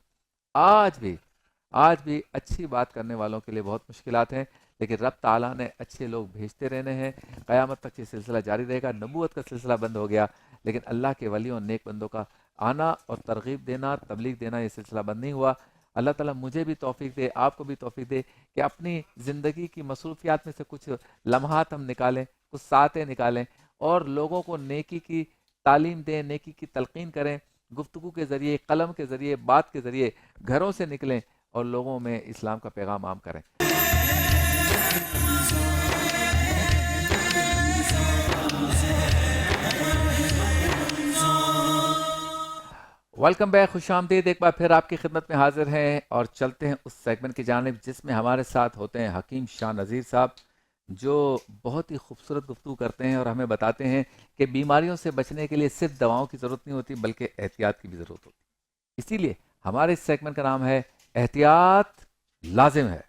آج بھی اچھی بات کرنے والوں کے لیے بہت مشکلات ہیں، لیکن رب تعالیٰ نے اچھے لوگ بھیجتے رہنے ہیں. قیامت تک یہ سلسلہ جاری رہے گا. نبوت کا سلسلہ بند ہو گیا لیکن اللہ کے ولیوں اور نیک بندوں کا آنا اور ترغیب دینا، تبلیغ دینا، یہ سلسلہ بند نہیں ہوا. اللہ تعالیٰ مجھے بھی توفیق دے، آپ کو بھی توفیق دے کہ اپنی زندگی کی مصروفیات میں سے کچھ لمحات ہم نکالیں، کچھ ساعتیں نکالیں اور لوگوں کو نیکی کی تعلیم دیں، نیکی کی تلقین کریں، گفتگو کے ذریعے، قلم کے ذریعے، بات کے ذریعے گھروں سے نکلیں اور لوگوں میں اسلام کا پیغام عام کریں۔ ویلکم بیک، خوش آمدید، ایک بار پھر آپ کی خدمت میں حاضر ہیں اور چلتے ہیں اس سیگمنٹ کی جانب جس میں ہمارے ساتھ ہوتے ہیں حکیم شاہ نذیر صاحب، جو بہت ہی خوبصورت گفتگو کرتے ہیں اور ہمیں بتاتے ہیں کہ بیماریوں سے بچنے کے لیے صرف دواؤں کی ضرورت نہیں ہوتی بلکہ احتیاط کی بھی ضرورت ہوتی ہے۔ اسی لیے ہمارے اس سیگمنٹ کا نام ہے احتیاط لازم ہے۔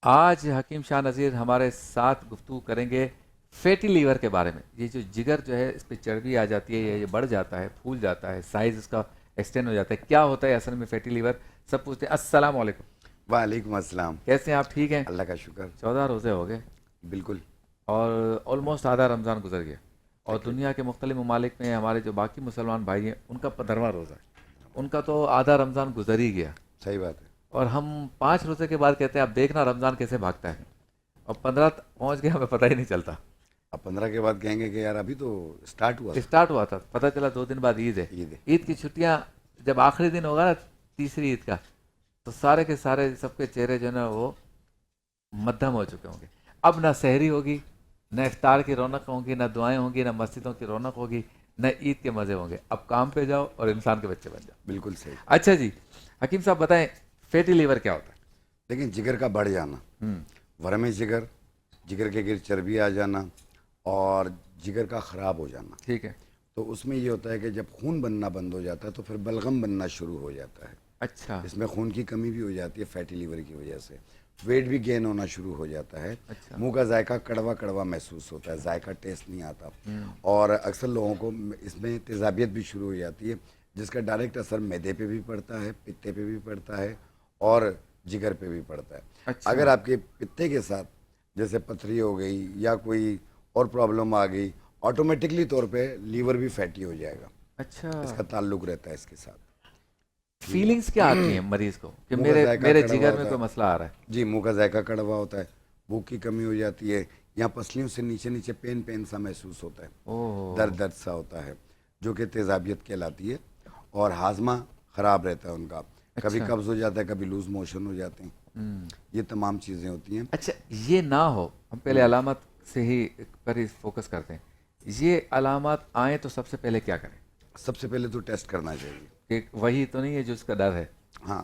آج حکیم شاہ نذیر ہمارے ساتھ گفتگو کریں گے فیٹی لیور کے بارے میں۔ یہ جو جگر جو ہے اس پہ چربی آ جاتی ہے، یہ بڑھ جاتا ہے، پھول جاتا ہے، سائز اس کا ایکسٹینڈ ہو جاتا ہے، کیا ہوتا ہے اصل میں فیٹی لیور؟ سب پوچھتے ہیں۔ السلام علیکم۔ وعلیکم السلام۔ کیسے ہیں آپ؟ ٹھیک ہیں؟ اللہ کا شکر۔ 14 روزے ہو گئے بالکل، اور آلموسٹ آدھا رمضان گزر گیا، اور دنیا کے مختلف ممالک میں ہمارے جو باقی مسلمان بھائی ہیں ان کا 15واں روزہ ہے، ان کا تو آدھا رمضان گزر ہی گیا، صحیح بات ہے۔ اور ہم 5 روزے کے بعد کہتے ہیں اب دیکھنا رمضان کیسے بھاگتا ہے، اور 15 پہنچ گیا، ہمیں پتہ ہی نہیں چلتا۔ اب 15 کے بعد کہیں گے کہ یار ابھی تو اسٹارٹ ہوا تھا، پتہ چلا 2 دن بعد عید ہے۔ عید کی چھٹیاں جب آخری دن ہوگا نا، تیسری عید کا، تو سارے کے سارے سب کے چہرے جو ہے نا وہ مدھم ہو چکے ہوں گے۔ اب نہ سحری ہوگی، نہ افطار کی رونق ہوگی، نہ دعائیں ہوں گی، نہ مسجدوں کی رونق ہوگی، نہ عید کے مزے ہوں گے۔ اب کام پہ جاؤ اور انسان کے بچے بن جاؤ۔ بالکل صحیح۔ اچھا جی، حکیم صاحب بتائیں فیٹی لیور کیا ہوتا ہے؟ لیکن جگر کا بڑھ جانا، ورم جگر، جگر کے گر چربی آ جانا اور جگر کا خراب ہو جانا، ٹھیک ہے۔ تو اس میں یہ ہوتا ہے کہ جب خون بننا بند ہو جاتا ہے تو پھر بلغم بننا شروع ہو جاتا ہے۔ اچھا، اس میں خون کی کمی بھی ہو جاتی ہے فیٹی لیور کی وجہ سے، ویٹ بھی گین ہونا شروع ہو جاتا ہے، اچھا، منہ کا ذائقہ کڑوا کڑوا محسوس ہوتا ہے، ذائقہ ٹیسٹ نہیں آتا، اور اکثر لوگوں کو اس میں تیزابیت بھی شروع ہو جاتی ہے، جس کا ڈائریکٹ اثر معدے پہ بھی پڑتا ہے، پتے پہ بھی پڑتا ہے اور جگر پہ بھی پڑتا ہے۔ اچھا، اگر آپ کے پتے کے ساتھ جیسے پتھری ہو گئی یا کوئی اور پرابلم آ گئی، آٹومیٹکلی طور پہ لیور بھی فیٹی ہو جائے گا۔ اچھا، اس کا تعلق رہتا ہے اس کے ساتھ۔ فیلنگز کیا آتی ہیں مریض کو کہ منہ کا ذائقہ میرے کڑوا جگر ہوتا میں ہے۔ کوئی مسئلہ آ رہا ہے؟ جی، منہ کا ذائقہ کڑوا ہوتا ہے، بھوک کی کمی ہو جاتی ہے، یہاں پسلیوں سے نیچے نیچے پین سا محسوس ہوتا ہے، اوہ، درد سا ہوتا ہے، جو کہ تیزابیت کہلاتی ہے، اور ہاضمہ خراب رہتا ہے ان کا، کبھی قبض ہو جاتا ہے، کبھی لوز موشن ہو جاتے ہیں، یہ تمام چیزیں ہوتی ہیں۔ اچھا، یہ نہ ہو، ہم پہلے علامات سے ہی پر ہی فوکس کرتے ہیں، یہ علامات آئیں تو سب سے پہلے کیا کریں؟ سب سے پہلے تو ٹیسٹ کرنا چاہیے کہ وہی تو نہیں ہے جو اس کا ڈر ہے؟ ہاں،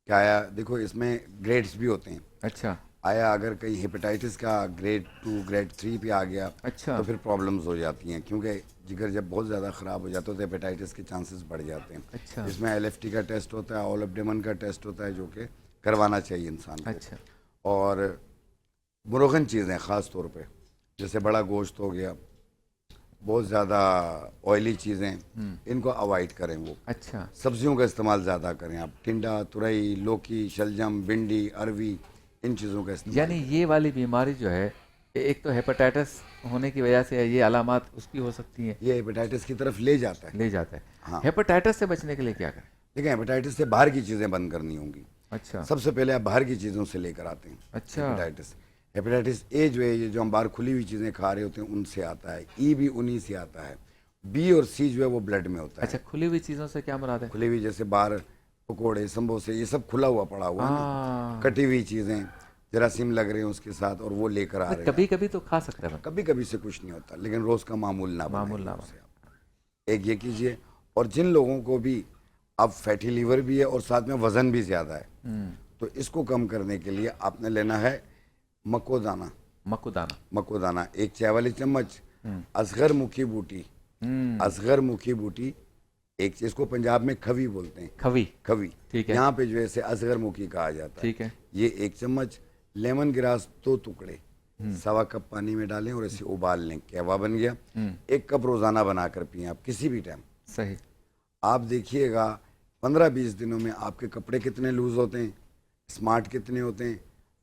کیا آیا، دیکھو اس میں گریڈز بھی ہوتے ہیں، اچھا، آیا اگر کہیں ہیپیٹائٹس کا گریڈ 2 گریڈ 3 پہ آ گیا اچھا، تو پھر پرابلمز ہو جاتی ہیں، کیونکہ جگر جب بہت زیادہ خراب ہو جاتا ہے تو ہیپیٹائٹس کے چانسز بڑھ جاتے ہیں۔ اچھا، اس میں LFT کا ٹیسٹ ہوتا ہے، آل ایبڈیمن کا ٹیسٹ ہوتا ہے، جو کہ کروانا چاہیے انسان کو۔ اچھا، اور مروغن چیزیں خاص طور پہ جیسے بڑا گوشت ہو گیا، بہت زیادہ آئلی چیزیں، ان کو اوائڈ کریں۔ وہ اچھا، سبزیوں کا استعمال زیادہ کریں آپ، ٹنڈا، ترئی، لوکی، شلجم، بھنڈی، اروی، ان چیزوں کا استعمال۔ یعنی یہ والی بیماری جو ہے، ایک تو ہیپاٹائٹس ہونے کی وجہ سے یہ علامات اس کی ہو سکتی ہیں، یہ ہیپیٹائٹس کی طرف لے جاتا ہے۔ لے جاتا ہے۔ ہاں، ہیپاٹائٹس سے بچنے کے لیے کیا کریں؟ دیکھیں ہیپیٹائٹس سے باہر کی چیزیں بند کرنی ہوں گی۔ اچھا، سب سے پہلے آپ باہر کی چیزوں سے لے کر آتے ہیں۔ اچھا، ہیپیٹائٹس اے جو ہے، یہ جو ہم باہر کھلی ہوئی چیزیں کھا رہے ہوتے ہیں ان سے آتا ہے، ای بھی انہی سے آتا ہے، بی اور سی جو ہے وہ بلڈ میں ہوتا ہے۔ اچھا، کھلی ہوئی چیزوں سے کیا مراد ہے؟ کھلی ہوئی جیسے باہر پکوڑے، سمبوسے، یہ سب کھلا ہوا پڑا ہوا ہے نا، کٹی ہوئی چیزیں، جراثیم لگ رہے ہیں اس کے ساتھ اور وہ لے کر آ رہے ہیں۔ کبھی کبھی تو کھا سکتا ہے، کبھی کبھی سے کچھ نہیں ہوتا، لیکن روز کا معمول نہ معمول بنائیں نہ اسے آپ۔ ایک یہ کیجئے، اور جن لوگوں کو بھی اب فیٹی لیور بھی ہے اور ساتھ میں وزن بھی زیادہ ہے، تو اس کو کم کرنے کے لیے آپ نے لینا ہے مکو دانہ۔ مکو دانہ 1 چائے والی چمچ، اصغر مکھی بوٹی، اصغر مکھی بوٹی ایک چیز کو پنجاب میں کھوی بولتے ہیں، کھوی، ٹھیک ہے، یہاں پہ جو ہے اسے اصغر مکھی کہا جاتا ہے، ٹھیک ہے، یہ 1 چمچ، لیمن گراس 2 ٹکڑے، 1.25 کپ پانی میں ڈالیں اور اسے ابال لیں، قہوہ بن گیا۔ 1 کپ روزانہ بنا کر پئیں آپ کسی بھی ٹائم۔ صحیح۔ آپ دیکھیے گا 15-20 دنوں میں آپ کے کپڑے کتنے لوز ہوتے ہیں، اسمارٹ کتنے ہوتے ہیں،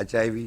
HIV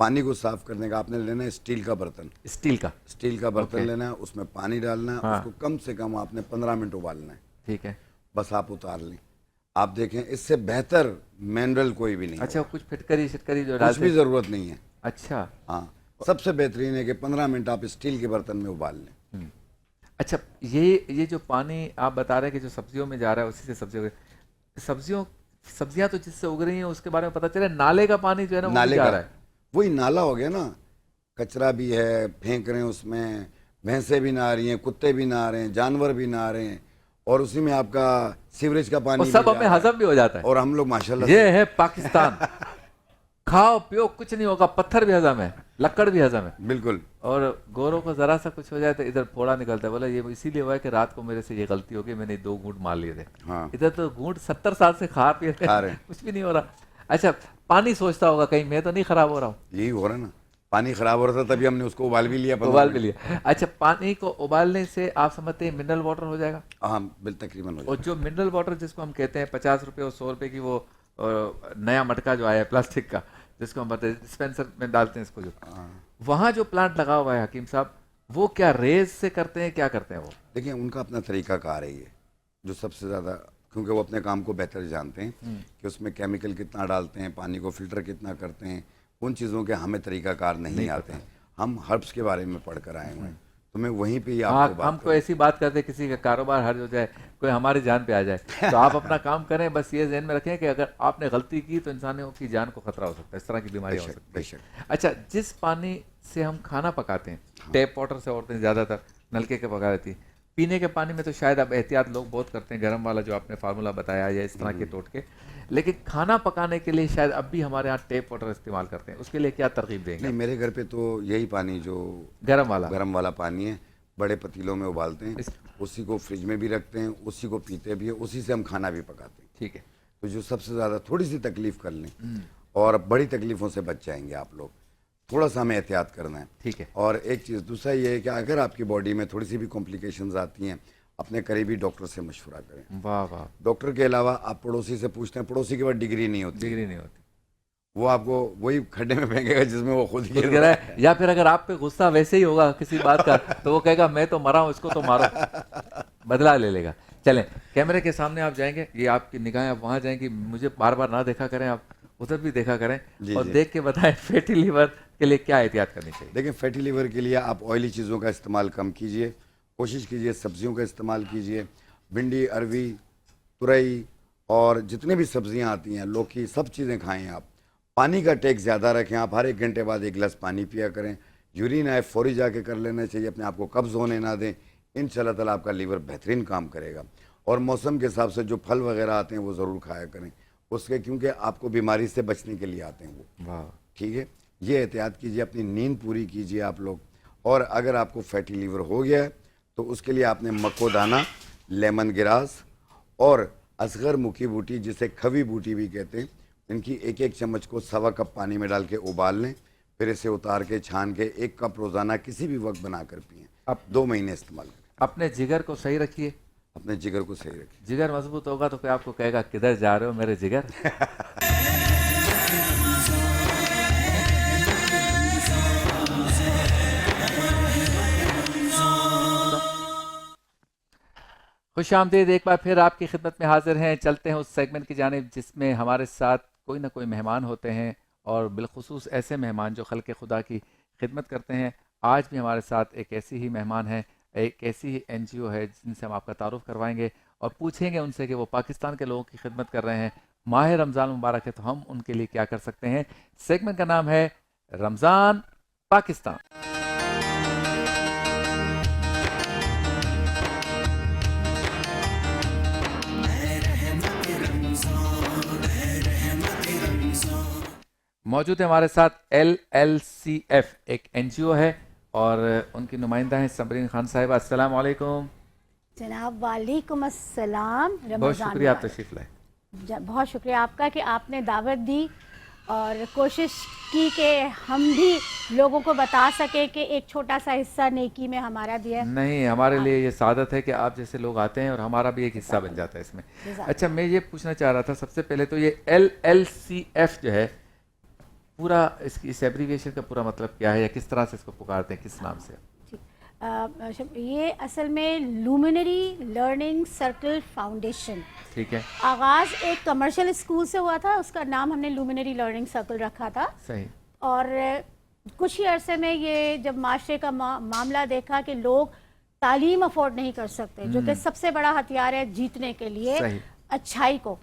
پانی کو صاف کرنے کا آپ نے لینا ہے اسٹیل کا برتن، اسٹیل کا برتن لینا ہے، اس میں پانی ڈالنا ہے، اس کو کم سے کم آپ نے 15 منٹ ابالنا ہے، ٹھیک ہے، بس آپ اتار لیں. آپ دیکھیں اس سے بہتر منرل کوئی بھی نہیں. اچھا کچھ پھٹکری شٹکری جو کچھ بھی ضرورت نہیں ہے. اچھا ہاں سب سے بہترین ہے کہ 15 منٹ آپ اسٹیل کے برتن میں ابال لیں. اچھا یہ جو پانی آپ بتا رہے ہیں کہ جو سبزیوں میں جا رہا ہے اسی سے سبزیاں تو جس سے اگ رہی ہیں اس کے بارے میں پتہ چلے نالے کا پانی جو ہے نا وہ جا رہا ہے. وہی نالا ہو گیا نا، کچرا بھی ہے، پھینک رہے ہیں اس میں، بھینسیں بھی نہ آ رہی ہیں، کتے بھی نہ آ رہے ہیں، جانور بھی نہ آ رہے ہیں، اور اسی میں آپ کا سیوریج کا پانی سب ہمیں ہضم بھی ہو جاتا ہے. اور ہم لوگ ماشاءاللہ یہ ہے پاکستان. کھاؤ پیو کچھ نہیں ہوگا، پتھر بھی ہضم ہے، لکڑ بھی ہضم ہے. بالکل. اور گوروں کو ذرا سا کچھ ہو جائے تو ادھر پھوڑا نکلتا ہے. بولا یہ اسی لیے ہوا ہے کہ رات کو میرے سے یہ غلطی ہو گئی، میں نے 2 گھونٹ مار لیے تھے. ادھر تو گھونٹ 70 سال سے کھا پی رہے، کچھ بھی نہیں ہو رہا. اچھا پانی سوچتا ہوگا کہیں میں تو نہیں خراب ہو رہا ہوں. یہی ہو رہا ہے نا، پانی خراب ہو رہا تھا تبھی ہم نے اس کو ابال بھی لیا. اچھا پانی کو ابالنے سے آپ سمجھتے ہیں منرل واٹر ہو جائے گا؟ ہاں تقریباً. اور جو منرل واٹر جس کو ہم کہتے ہیں 50 روپے اور 100 روپے کی وہ نیا مٹکا جو آیا ہے پلاسٹک کا، جس کو ہم بتائیں ڈسپینسر میں ڈالتے ہیں اس کو، جو وہاں جو پلانٹ لگا ہوا ہے حکیم صاحب، وہ کیا ریز سے کرتے ہیں، کیا کرتے ہیں وہ؟ دیکھیں ان کا اپنا طریقہ کار ہے، یہ جو سب سے زیادہ، کیونکہ وہ اپنے کام کو بہتر جانتے ہیں کہ اس میں کیمیکل کتنا ڈالتے ہیں، پانی کو فلٹر کتنا کرتے ہیں. ان چیزوں کے ہمیں طریقہ کار نہیں آتے ہیں. ہم ہربس کے بارے میں پڑھ کر آئے ہوئے ہیں، تو میں وہیں پہ ہم کو ایسی بات کرتے کسی کا کاروبار ہرج ہو جائے، کوئی ہماری جان پہ آ جائے، تو آپ اپنا کام کریں. بس یہ ذہن میں رکھیں کہ اگر آپ نے غلطی کی تو انسانوں کی جان کو خطرہ ہو سکتا ہے، اس طرح کی بیماریاں ہو سکتی ہیں. اچھا جس پانی سے ہم کھانا پکاتے ہیں، ٹیپ واٹر سے عورتیں زیادہ تر نلکے کے پکا دیتی ہیں، پینے کے پانی میں تو شاید اب احتیاط لوگ بہت کرتے ہیں، گرم والا جو آپ نے فارمولا بتایا یا اس طرح کے ٹوٹکے، لیکن کھانا پکانے کے لیے شاید اب بھی ہمارے ہاں ٹیپ واٹر استعمال کرتے ہیں. اس کے لیے کیا ترغیب دیں گے؟ نہیں، میرے گھر پہ تو یہی پانی جو گرم والا پانی ہے، بڑے پتیلوں میں ابالتے ہیں، اسی کو فریج میں بھی رکھتے ہیں، اسی کو پیتے بھی ہیں، اسی سے ہم کھانا بھی پکاتے ہیں. ٹھیک ہے. تو جو سب سے زیادہ تھوڑی سی تکلیف کر لیں اور بڑی تکلیفوں سے بچ جائیں گے آپ لوگ. تھوڑا سا ہمیں احتیاط کرنا ہے. ٹھیک ہے. اور ایک چیز دوسرا یہ ہے کہ اگر آپ کی باڈی میں تھوڑی سی بھی کمپلیکیشنز آتی ہیں، اپنے قریبی ڈاکٹر سے مشورہ کریں. واہ واہ. ڈاکٹر کے علاوہ آپ پڑوسی سے پوچھتے ہیں، پڑوسی کے بعد ڈگری نہیں ہوتی، وہ آپ کو وہی کھڈے میں پھینکے گا جس میں وہ خود گر رہا ہے. یا پھر اگر آپ پہ غصہ ویسے ہی ہوگا کسی بات کا تو وہ کہے گا میں تو مرا ہوں، اس کو تو مارو، بدلہ لے لے گا. چلیں کیمرے کے سامنے آپ جائیں گے، یہ آپ کی نگاہیں آپ وہاں جائیں گی، مجھے بار بار نہ دیکھا کریں، آپ ادھر بھی دیکھا کریں اور دیکھ کے بتائیں فیٹی لیور کے لیے کیا احتیاط کرنی چاہیے. دیکھیں فیٹی لیور کے لیے آپ آئلی چیزوں کا استعمال کم کیجئے، کوشش کیجئے سبزیوں کا استعمال کیجئے. بھنڈی، اروی، ترئی اور جتنے بھی سبزیاں آتی ہیں، لوکی، سب چیزیں کھائیں. آپ پانی کا ٹیک زیادہ رکھیں، آپ ہر 1 گھنٹے بعد 1 گلاس پانی پیا کریں. یورین آئے فوری جا کے کر لینا چاہیے، اپنے آپ کو قبض ہونے نہ دیں. انشاءاللہ تعالیٰ آپ کا لیور بہترین کام کرے گا. اور موسم کے حساب سے جو پھل وغیرہ آتے ہیں وہ ضرور کھایا کریں اس کے، کیونکہ آپ کو بیماری سے بچنے کے لیے آتے ہیں وہ. ٹھیک ہے. یہ احتیاط کیجئے، اپنی نیند پوری کیجئے آپ لوگ. اور اگر آپ کو فیٹی لیور ہو گیا ہے تو اس کے لیے آپ نے مکو دانہ، لیمن گراس اور اصغر مکھی بوٹی جسے کھوی بوٹی بھی کہتے ہیں، ان کی 1 چمچ کو 1.25 کپ پانی میں ڈال کے ابال لیں، پھر اسے اتار کے چھان کے 1 کپ روزانہ کسی بھی وقت بنا کر پئیں. اب 2 مہینے استعمال کریں. اپنے جگر کو صحیح رکھیے، اپنے جگر کو صحیح رکھیے. جگر مضبوط ہوگا تو پھر آپ کو کہے گا کدھر جا رہے ہو میرے جگر. خوش آمدید، ایک بار پھر آپ کی خدمت میں حاضر ہیں. چلتے ہیں اس سیگمنٹ کی جانب جس میں ہمارے ساتھ کوئی نہ کوئی مہمان ہوتے ہیں، اور بالخصوص ایسے مہمان جو خلق خدا کی خدمت کرتے ہیں. آج بھی ہمارے ساتھ ایک ایسی ہی مہمان ہے، ایک ایسی ہی NGO ہے جن سے ہم آپ کا تعارف کروائیں گے اور پوچھیں گے ان سے کہ وہ پاکستان کے لوگوں کی خدمت کر رہے ہیں. ماہ رمضان مبارک ہے تو ہم ان کے لیے کیا کر سکتے ہیں. سیگمنٹ کا نام ہے رمضان پاکستان. موجود ہے ہمارے ساتھ LLCF ایک NGO ہے اور ان کی نمائندہ ہیں سمرین خان صاحبہ. السلام علیکم جناب. وعلیکم السلام. بہت شکریہ آپ تشریف لائے. بہت شکریہ آپ کا کہ آپ نے دعوت دی اور کوشش کی کہ ہم بھی لوگوں کو بتا سکیں کہ ایک چھوٹا سا حصہ نیکی میں ہمارا بھی ہے. نہیں، ہمارے لیے یہ سعادت ہے کہ آپ جیسے لوگ آتے ہیں اور ہمارا بھی ایک حصہ بن جاتا ہے اس میں. اچھا میں یہ پوچھنا چاہ رہا تھا سب سے پہلے تو یہ LLCF جو ہے پورا اس ایبریویشن کا پورا مطلب کیا ہے یا کس طرح سے اس کو پکارتے ہیں, کس نام سے؟ یہ اصل میں لومینری لرننگ سرکل فاؤنڈیشن. ٹھیک ہے. آغاز ایک کمرشل اسکول سے ہوا تھا, اس کا نام ہم نے لومینری لرننگ سرکل رکھا تھا. صحیح. اور کچھ ہی عرصے میں یہ جب معاشرے کا معاملہ دیکھا کہ لوگ تعلیم افورڈ نہیں کر سکتے, جو کہ سب سے بڑا ہتھیار ہے جیتنے کے لیے اچھائی کو,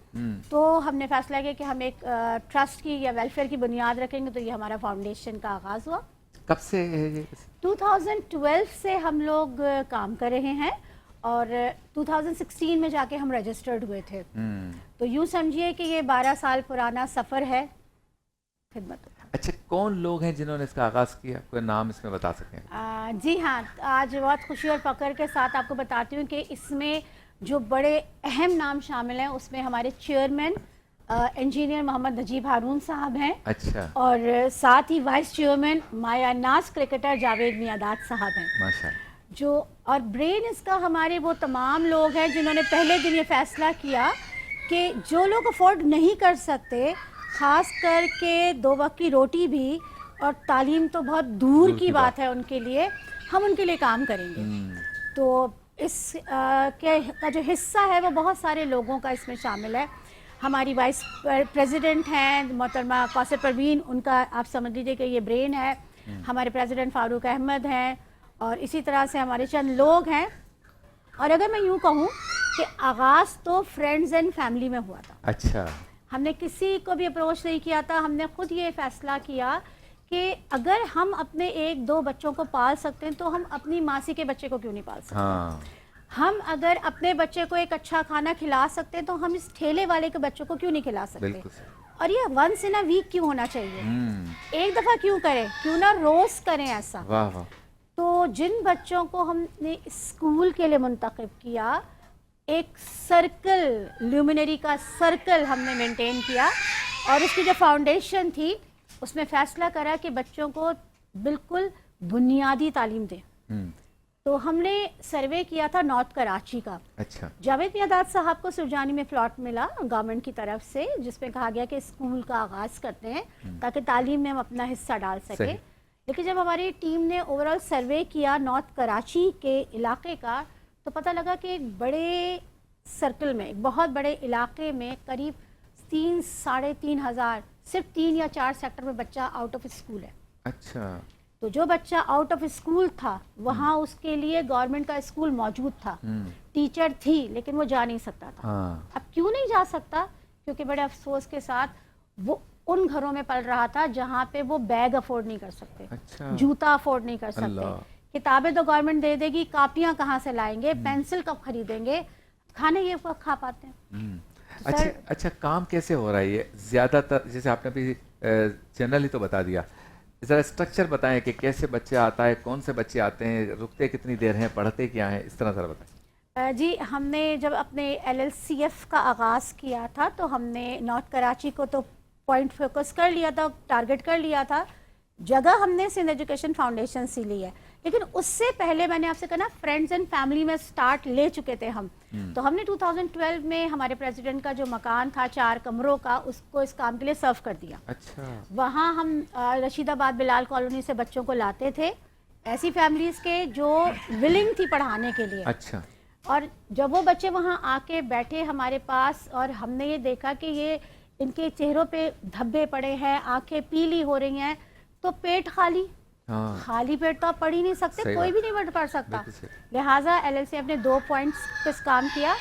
تو ہم نے فیصلہ کیا کہ ہم ایک ٹرسٹ کی یا ویلفیئر کی بنیاد رکھیں گے. تو یہ ہمارا فاؤنڈیشن کا آغاز ہوا. کب سے ہے یہ؟ 2012 سے ہم لوگ کام کر رہے ہیں اور 2016 میں جا کے ہم رجسٹرڈ ہوئے تھے. تو یوں سمجھیے کہ یہ 12 سال پرانا سفر ہے خدمت. اچھا, کون لوگ ہیں جنہوں نے اس کا آغاز کیا؟ کوئی نام اس میں بتا سکیں؟ جی ہاں, آج بہت خوشی اور فخر کے ساتھ آپ کو بتاتی ہوں کہ اس میں جو بڑے اہم نام شامل ہیں اس میں ہمارے چیئرمین انجینئر محمد نجیب ہارون صاحب ہیں. اچھا. اور ساتھ ہی وائس چیئرمین مایا ناز کرکٹر جاوید میاداد صاحب ہیں. ماشاءاللہ. جو اور برین اس کا ہمارے وہ تمام لوگ ہیں جنہوں نے پہلے دن یہ فیصلہ کیا کہ جو لوگ افورڈ نہیں کر سکتے, خاص کر کے 2 وقت کی روٹی بھی اور تعلیم تو بہت دور کی بات ہے ان کے لیے, ہم ان کے لیے کام کریں گے. تو اس کا جو حصہ ہے وہ بہت سارے لوگوں کا اس میں شامل ہے. ہماری وائس پریزیڈنٹ ہیں محترمہ کوثر پروین, ان کا آپ سمجھ لیجیے کہ یہ برین ہے. ہمارے پریزیڈنٹ فاروق احمد ہیں, اور اسی طرح سے ہمارے چند لوگ ہیں. اور اگر میں یوں کہوں کہ آغاز تو فرینڈز اینڈ فیملی میں ہوا تھا. اچھا. ہم نے کسی کو بھی اپروچ نہیں کیا تھا, ہم نے خود یہ فیصلہ کیا کہ اگر ہم اپنے 1-2 بچوں کو پال سکتے ہیں تو ہم اپنی ماسی کے بچے کو کیوں نہیں پال سکتے. ہم اگر اپنے بچے کو ایک اچھا کھانا کھلا سکتے ہیں تو ہم اس ٹھیلے والے کے بچوں کو کیوں نہیں کھلا سکتے. اور یہ ونس ان اے ویک کیوں ہونا چاہیے, ایک دفعہ کیوں کریں, کیوں نہ روز کریں ایسا. تو جن بچوں کو ہم نے اسکول کے لیے منتخب کیا, ایک سرکل, لیومینری کا سرکل ہم نے مینٹین کیا, اور اس کی جو فاؤنڈیشن تھی اس میں فیصلہ کرا کہ بچوں کو بالکل بنیادی تعلیم دیں. تو ہم نے سروے کیا تھا نارتھ کراچی کا. اچھا. جاوید میاداد صاحب کو سرجانی میں پلاٹ ملا گورنمنٹ کی طرف سے, جس میں کہا گیا کہ اسکول کا آغاز کرتے ہیں تاکہ تعلیم میں ہم اپنا حصہ ڈال سکیں. لیکن جب ہماری ٹیم نے اوور آل سروے کیا نارتھ کراچی کے علاقے کا, تو پتہ لگا کہ ایک بڑے سرکل میں, ایک بہت بڑے علاقے میں قریب 3-3.5 ہزار صرف 3 یا 4 سیکٹر میں بچہ آؤٹ آف اسکول ہے. اچھا. تو جو بچہ آؤٹ آف اسکول تھا وہاں اس کے لیے گورنمنٹ کا اسکول موجود تھا, ٹیچر تھی, لیکن وہ جا نہیں سکتا تھا. اب کیوں نہیں جا سکتا؟ کیونکہ بڑے افسوس کے ساتھ وہ ان گھروں میں پل رہا تھا جہاں پہ وہ بیگ افورڈ نہیں کر سکتے, جوتا افورڈ نہیں کر سکتے. کتابیں تو گورنمنٹ دے دے گی, کاپیاں کہاں سے لائیں گے, پینسل کب خریدیں گے, کھانے یہ کھا پاتے ہیں. اچھا, کام کیسے ہو رہا ہے یہ زیادہ تر؟ جیسے آپ نے ابھی جنرلی تو بتا دیا, ذرا اسٹرکچر بتائیں کہ کیسے بچے آتا ہے, کون سے بچے آتے ہیں, رکتے کتنی دیر ہیں, پڑھتے کیا ہیں, اس طرح ذرا بتائیں. جی, ہم نے جب اپنے LLCF کا آغاز کیا تھا تو ہم نے نارتھ کراچی کو تو پوائنٹ فوکس کر لیا تھا, ٹارگٹ کر لیا تھا. جگہ ہم نے سندھ ایجوکیشن فاؤنڈیشن سے لی ہے, لیکن اس سے پہلے میں نے آپ سے کہا نا فرینڈز اینڈ فیملی میں سٹارٹ لے چکے تھے ہم. تو ہم نے 2012 میں ہمارے پریزیڈنٹ کا جو مکان تھا 4 کمروں کا, اس کو اس کام کے لیے سرو کر دیا. اچھا. وہاں ہم رشید آباد بلال کالونی سے بچوں کو لاتے تھے, ایسی فیملیز کے جو ولنگ تھی پڑھانے کے لیے. اچھا. اور جب وہ بچے وہاں آ کے بیٹھے ہمارے پاس, اور ہم نے یہ دیکھا کہ یہ ان کے چہروں پہ دھبے پڑے ہیں, آنکھیں پیلی ہو رہی ہیں, تو پیٹ خالی پیٹ تو آپ پڑھ ہی نہیں سکتے, کوئی بھی نہیں پڑھ سکتا. لہٰذا LLCF نے 2 پوائنٹس پہ کام کیا,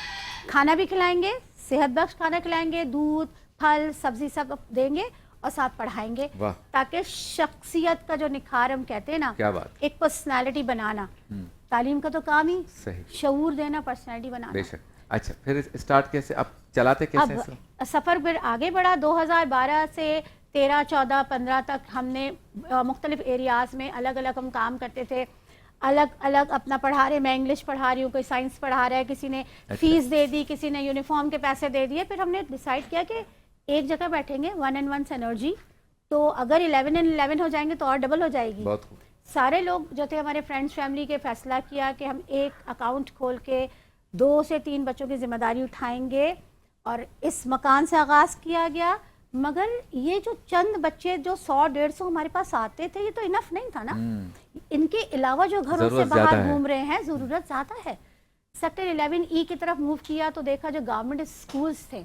کھانا بھی کھلائیں گے, صحت بخش کھانا کھلائیں گے, دودھ پھل سبزی سب دیں گے, اور ساتھ پڑھائیں گے, تاکہ شخصیت کا جو نکھار ہم کہتے ہیں نا, ایک پرسنالٹی بنانا. تعلیم کا تو کام ہی شعور دینا, پرسنالٹی بنانا. اچھا, پھر اسٹارٹ کیسے, اب چلاتے کیسے؟ اب سفر پھر آگے بڑھا. 2012 سے 13, 14, 15 تک ہم نے مختلف ایریاز میں الگ الگ ہم کام کرتے تھے, الگ الگ اپنا پڑھا رہے. میں انگلش پڑھا رہی ہوں, کوئی سائنس پڑھا رہا ہے, کسی نے فیس دے دی, کسی نے یونیفارم کے پیسے دے دیے. پھر ہم نے ڈیسائیڈ کیا کہ ایک جگہ بیٹھیں گے, 1 and 1 سینرجی. تو اگر 11 and 11 ہو جائیں گے تو اور ڈبل ہو جائے گی. سارے لوگ جو تھے ہمارے فرینڈس فیملی کے, فیصلہ کیا کہ ہم ایک اکاؤنٹ کھول کے 2 سے 3 بچوں کی ذمہ داری اٹھائیں گے, اور اس مکان سے آغاز کیا گیا. مگر یہ جو چند بچے جو 100-150 ہمارے پاس آتے تھے یہ تو انف نہیں تھا نا, ان کے علاوہ جو گھروں سے باہر گھوم رہے ہیں ضرورت زیادہ ہے. سیکٹر 11E کی طرف موو کیا تو دیکھا جو گورنمنٹ اسکولز تھے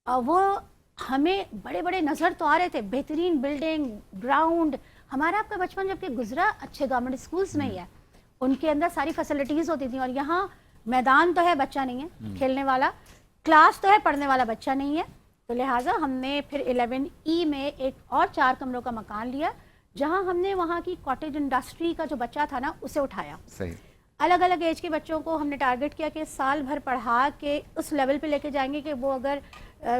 وہ ہمیں بڑے بڑے نظر تو آ رہے تھے, بہترین بلڈنگ, گراؤنڈ. ہمارا آپ کا بچپن جب کہ گزرا اچھے گورنمنٹ اسکولز میں ہی ہے, ان کے اندر ساری فیسلٹیز ہوتی تھیں, اور یہاں میدان تو ہے بچہ نہیں ہے کھیلنے والا, کلاس تو ہے پڑھنے والا بچہ نہیں ہے. تو لہٰذا ہم نے پھر 11E میں ایک اور 4 کمروں کا مکان لیا جہاں ہم نے وہاں کی کاٹیج انڈسٹری کا جو بچہ تھا نا اسے اٹھایا. صحیح. الگ الگ ایج کے بچوں کو ہم نے ٹارگٹ کیا کہ سال بھر پڑھا کے اس لیول پہ لے کے جائیں گے کہ وہ اگر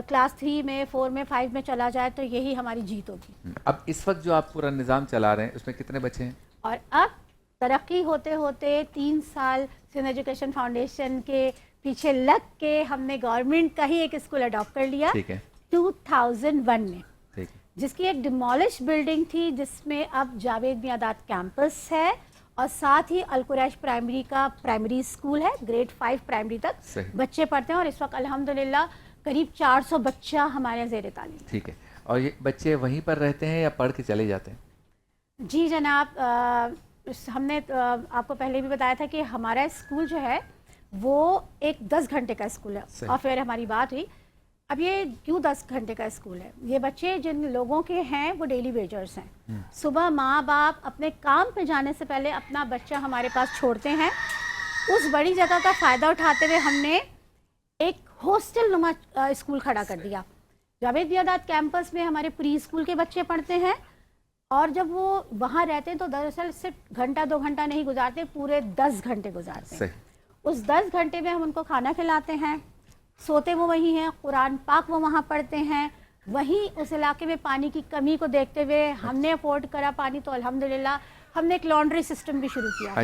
کلاس 3 میں 4 میں 5 میں چلا جائے تو یہی ہماری جیت ہوگی. اب اس وقت جو آپ پورا نظام چلا رہے ہیں اس میں کتنے بچے ہیں؟ اور اب ترقی ہوتے ہوتے 3 سال سندھ ایجوکیشن فاؤنڈیشن کے پیچھے لگ کے ہم نے گورنمنٹ کا ہی ایک اسکول اڈاپٹ کر لیا 2001 میں, جس کی ایک ڈیمولش بلڈنگ تھی جس میں اب جاوید میاداد کیمپس ہے اور ساتھ ہی القریش پرائمری کا پرائمری اسکول ہے, گریڈ 5 پرائمری تک بچے پڑھتے ہیں, اور اس وقت الحمدللہ قریب 400 بچہ ہمارے زیر تعلیم. ٹھیک ہے. اور یہ بچے وہیں پر رہتے ہیں یا پڑھ کے چلے جاتے ہیں؟ جی جناب, ہم نے آپ کو پہلے بھی بتایا تھا کہ ہمارا اسکول جو ہے وہ ایک 10 گھنٹے کا اسکول ہے, اور پھر ہماری بات ہوئی اب یہ کیوں 10 گھنٹے کا اسکول ہے. یہ بچے جن لوگوں کے ہیں وہ ڈیلی ویجرز ہیں, صبح ماں باپ اپنے کام پہ جانے سے پہلے اپنا بچہ ہمارے پاس چھوڑتے ہیں. اس بڑی جگہ کا فائدہ اٹھاتے ہوئے ہم نے ایک ہاسٹل نما اسکول کھڑا کر دیا. جاوید میاداد کیمپس میں ہمارے پری اسکول کے بچے پڑھتے ہیں, اور جب وہ وہاں رہتے ہیں تو دراصل صرف گھنٹہ 2 گھنٹہ نہیں گزارتے, پورے 10 گھنٹے گزارتے ہیں. اس 10 گھنٹے میں ہم ان کو کھانا کھلاتے ہیں, سوتے وہ وہیں ہیں, قرآن پاک وہ وہاں پڑھتے ہیں. وہیں اس علاقے میں پانی کی کمی کو دیکھتے ہوئے ہم نے افورڈ کرا پانی, تو الحمدللہ ہم نے ایک لانڈری سسٹم بھی شروع کیا.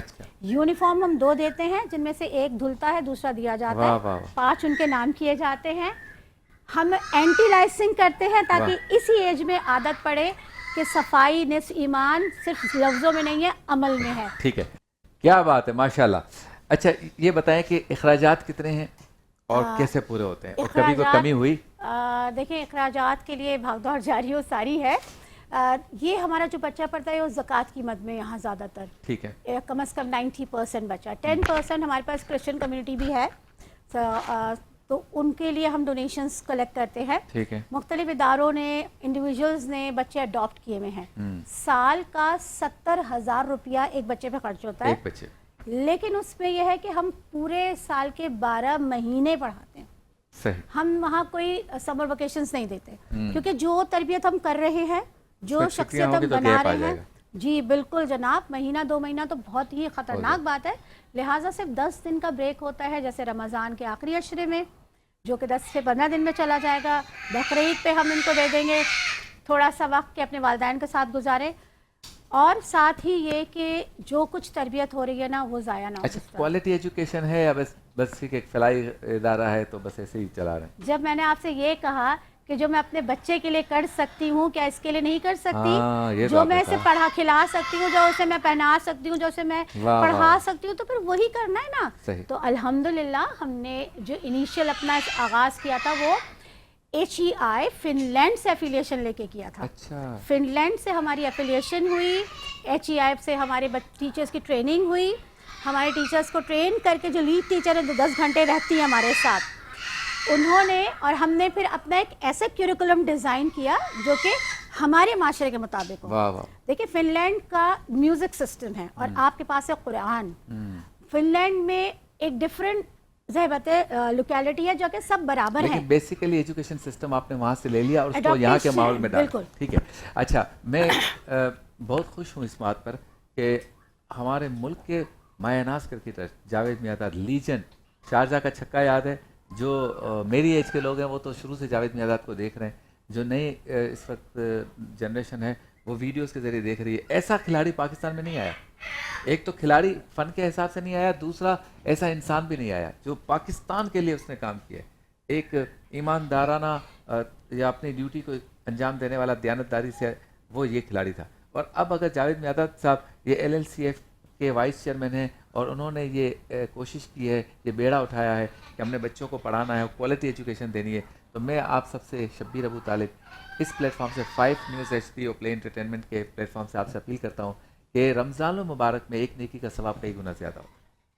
یونیفارم ہم 2 دیتے ہیں جن میں سے ایک دھلتا ہے دوسرا دیا جاتا ہے, 5 ان کے نام کیے جاتے ہیں. ہم اینٹی لائسنگ کرتے ہیں تاکہ اسی ایج میں عادت پڑے کہ صفائی نصف ایمان صرف لفظوں میں نہیں ہے عمل میں ہے. ٹھیک ہے, کیا بات ہے, ماشاءاللہ. اچھا یہ بتائیں کہ اخراجات کتنے ہیں اور کیسے پورے ہوتے ہیں, اور کبھی کوئی کمی ہوئی؟ دیکھیں اخراجات کے لیے بھاگ دوڑ جاری و ساری ہے. یہ ہمارا جو بچہ پڑھتا ہے وہ زکوٰۃ کی مد میں یہاں زیادہ تر, ٹھیک ہے, کم از کم 90% بچہ. 10% ہمارے پاس کرسچن کمیونٹی بھی ہے, تو ان کے لیے ہم ڈونیشنز کلیکٹ کرتے ہیں. ٹھیک ہے. مختلف اداروں نے, انڈیویجولز نے بچے اڈاپٹ کیے ہوئے ہیں. سال کا 70,000 روپیہ ایک بچے پہ خرچ ہوتا ہے, ایک بچے, لیکن اس میں یہ ہے کہ ہم پورے سال کے 12 مہینے پڑھاتے ہیں. صحیح. ہم وہاں کوئی سمر ویکیشنز نہیں دیتے, کیونکہ جو تربیت ہم کر رہے ہیں, جو شخصیت ہم بنا رہے ہیں, جی بالکل جناب, مہینہ 2 مہینہ تو بہت ہی خطرناک بات ہے. لہٰذا صرف 10 دن کا بریک ہوتا ہے, جیسے رمضان کے آخری عشرے میں جو کہ 10 سے 15 دن میں چلا جائے گا. بقرعید پہ ہم ان کو دے دیں گے تھوڑا سا وقت کہ اپنے والدین کے ساتھ گزارے, اور ساتھ ہی یہ کہ جو کچھ تربیت ہو رہی ہے نا وہ ضائع نہ ہو. اچھا کوالٹی ایجوکیشن ہے یا بس ایک فلاحی ادارہ ہے تو بس ایسے ہی چلا رہے ہیں؟ جب میں نے آپ سے یہ کہا کہ جو میں اپنے بچے کے لیے کر سکتی ہوں کیا اس کے لیے نہیں کر سکتی, جو میں اسے پڑھا کھلا سکتی ہوں, جو اسے میں پہنا سکتی ہوں, جو اسے میں پڑھا سکتی ہوں, تو پھر وہی کرنا ہے نا. تو الحمدللہ ہم نے جو انیشیل اپنا آغاز کیا تھا وہ HEI فن لینڈ سے افیلیشن لے کے کیا تھا. فن لینڈ سے ہماری افیلیشن ہوئی, HEI سے ہمارے ٹیچرز کی ٹریننگ ہوئی. ہمارے ٹیچرز کو ٹرین کر کے جو لیڈ ٹیچر ہے جو 10 گھنٹے رہتی ہیں ہمارے ساتھ, انہوں نے, اور ہم نے پھر اپنا ایک ایسا کیوریکولم ڈیزائن کیا جو کہ ہمارے معاشرے کے مطابق ہو. دیکھیں فن لینڈ کا میوزک سسٹم ہے اور آپ کے پاس ہے قرآن. فن لینڈ میں ایک ڈفرینٹ ذہبت لوکیلٹی ہے جو کہ سب برابر ہیں. بیسیکلی ایجوکیشن سسٹم آپ نے وہاں سے لے لیا اور اس کو یہاں کے ماحول میں ڈالا. ٹھیک ہے. اچھا میں بہت خوش ہوں اس بات پر کہ ہمارے ملک کے مایہ ناز cricketer Javed Miandad legend, Sharjah کا چھکا یاد ہے, جو میری ایج کے لوگ ہیں وہ تو شروع سے جاوید میاداد کو دیکھ رہے ہیں, جو نئی اس وقت جنریشن ہے وہ ویڈیوز کے ذریعے دیکھ رہی ہے. ایسا کھلاڑی پاکستان میں نہیں آیا. ایک تو کھلاڑی فن کے حساب سے نہیں آیا, دوسرا ایسا انسان بھی نہیں آیا جو پاکستان کے لیے اس نے کام کیا ہے. ایک ایماندارانہ یا اپنی ڈیوٹی کو انجام دینے والا دیانتداری سے وہ یہ کھلاڑی تھا. اور اب اگر جاوید میاداد صاحب یہ LLCF کے وائس چیئرمین ہیں اور انہوں نے یہ کوشش کی ہے, یہ بیڑا اٹھایا ہے کہ ہم نے بچوں کو پڑھانا ہے, کوالٹی ایجوکیشن دینی ہے, تو میں آپ سب سے شبیر ابو طالب اس پلیٹ فارم سے 5 نیوز HD اور پلے انٹرٹینمنٹ کے پلیٹ فارم سے آپ سے اپیل کرتا ہوں کہ رمضان المبارک میں ایک نیکی کا ثواب کئی گنا زیادہ ہو.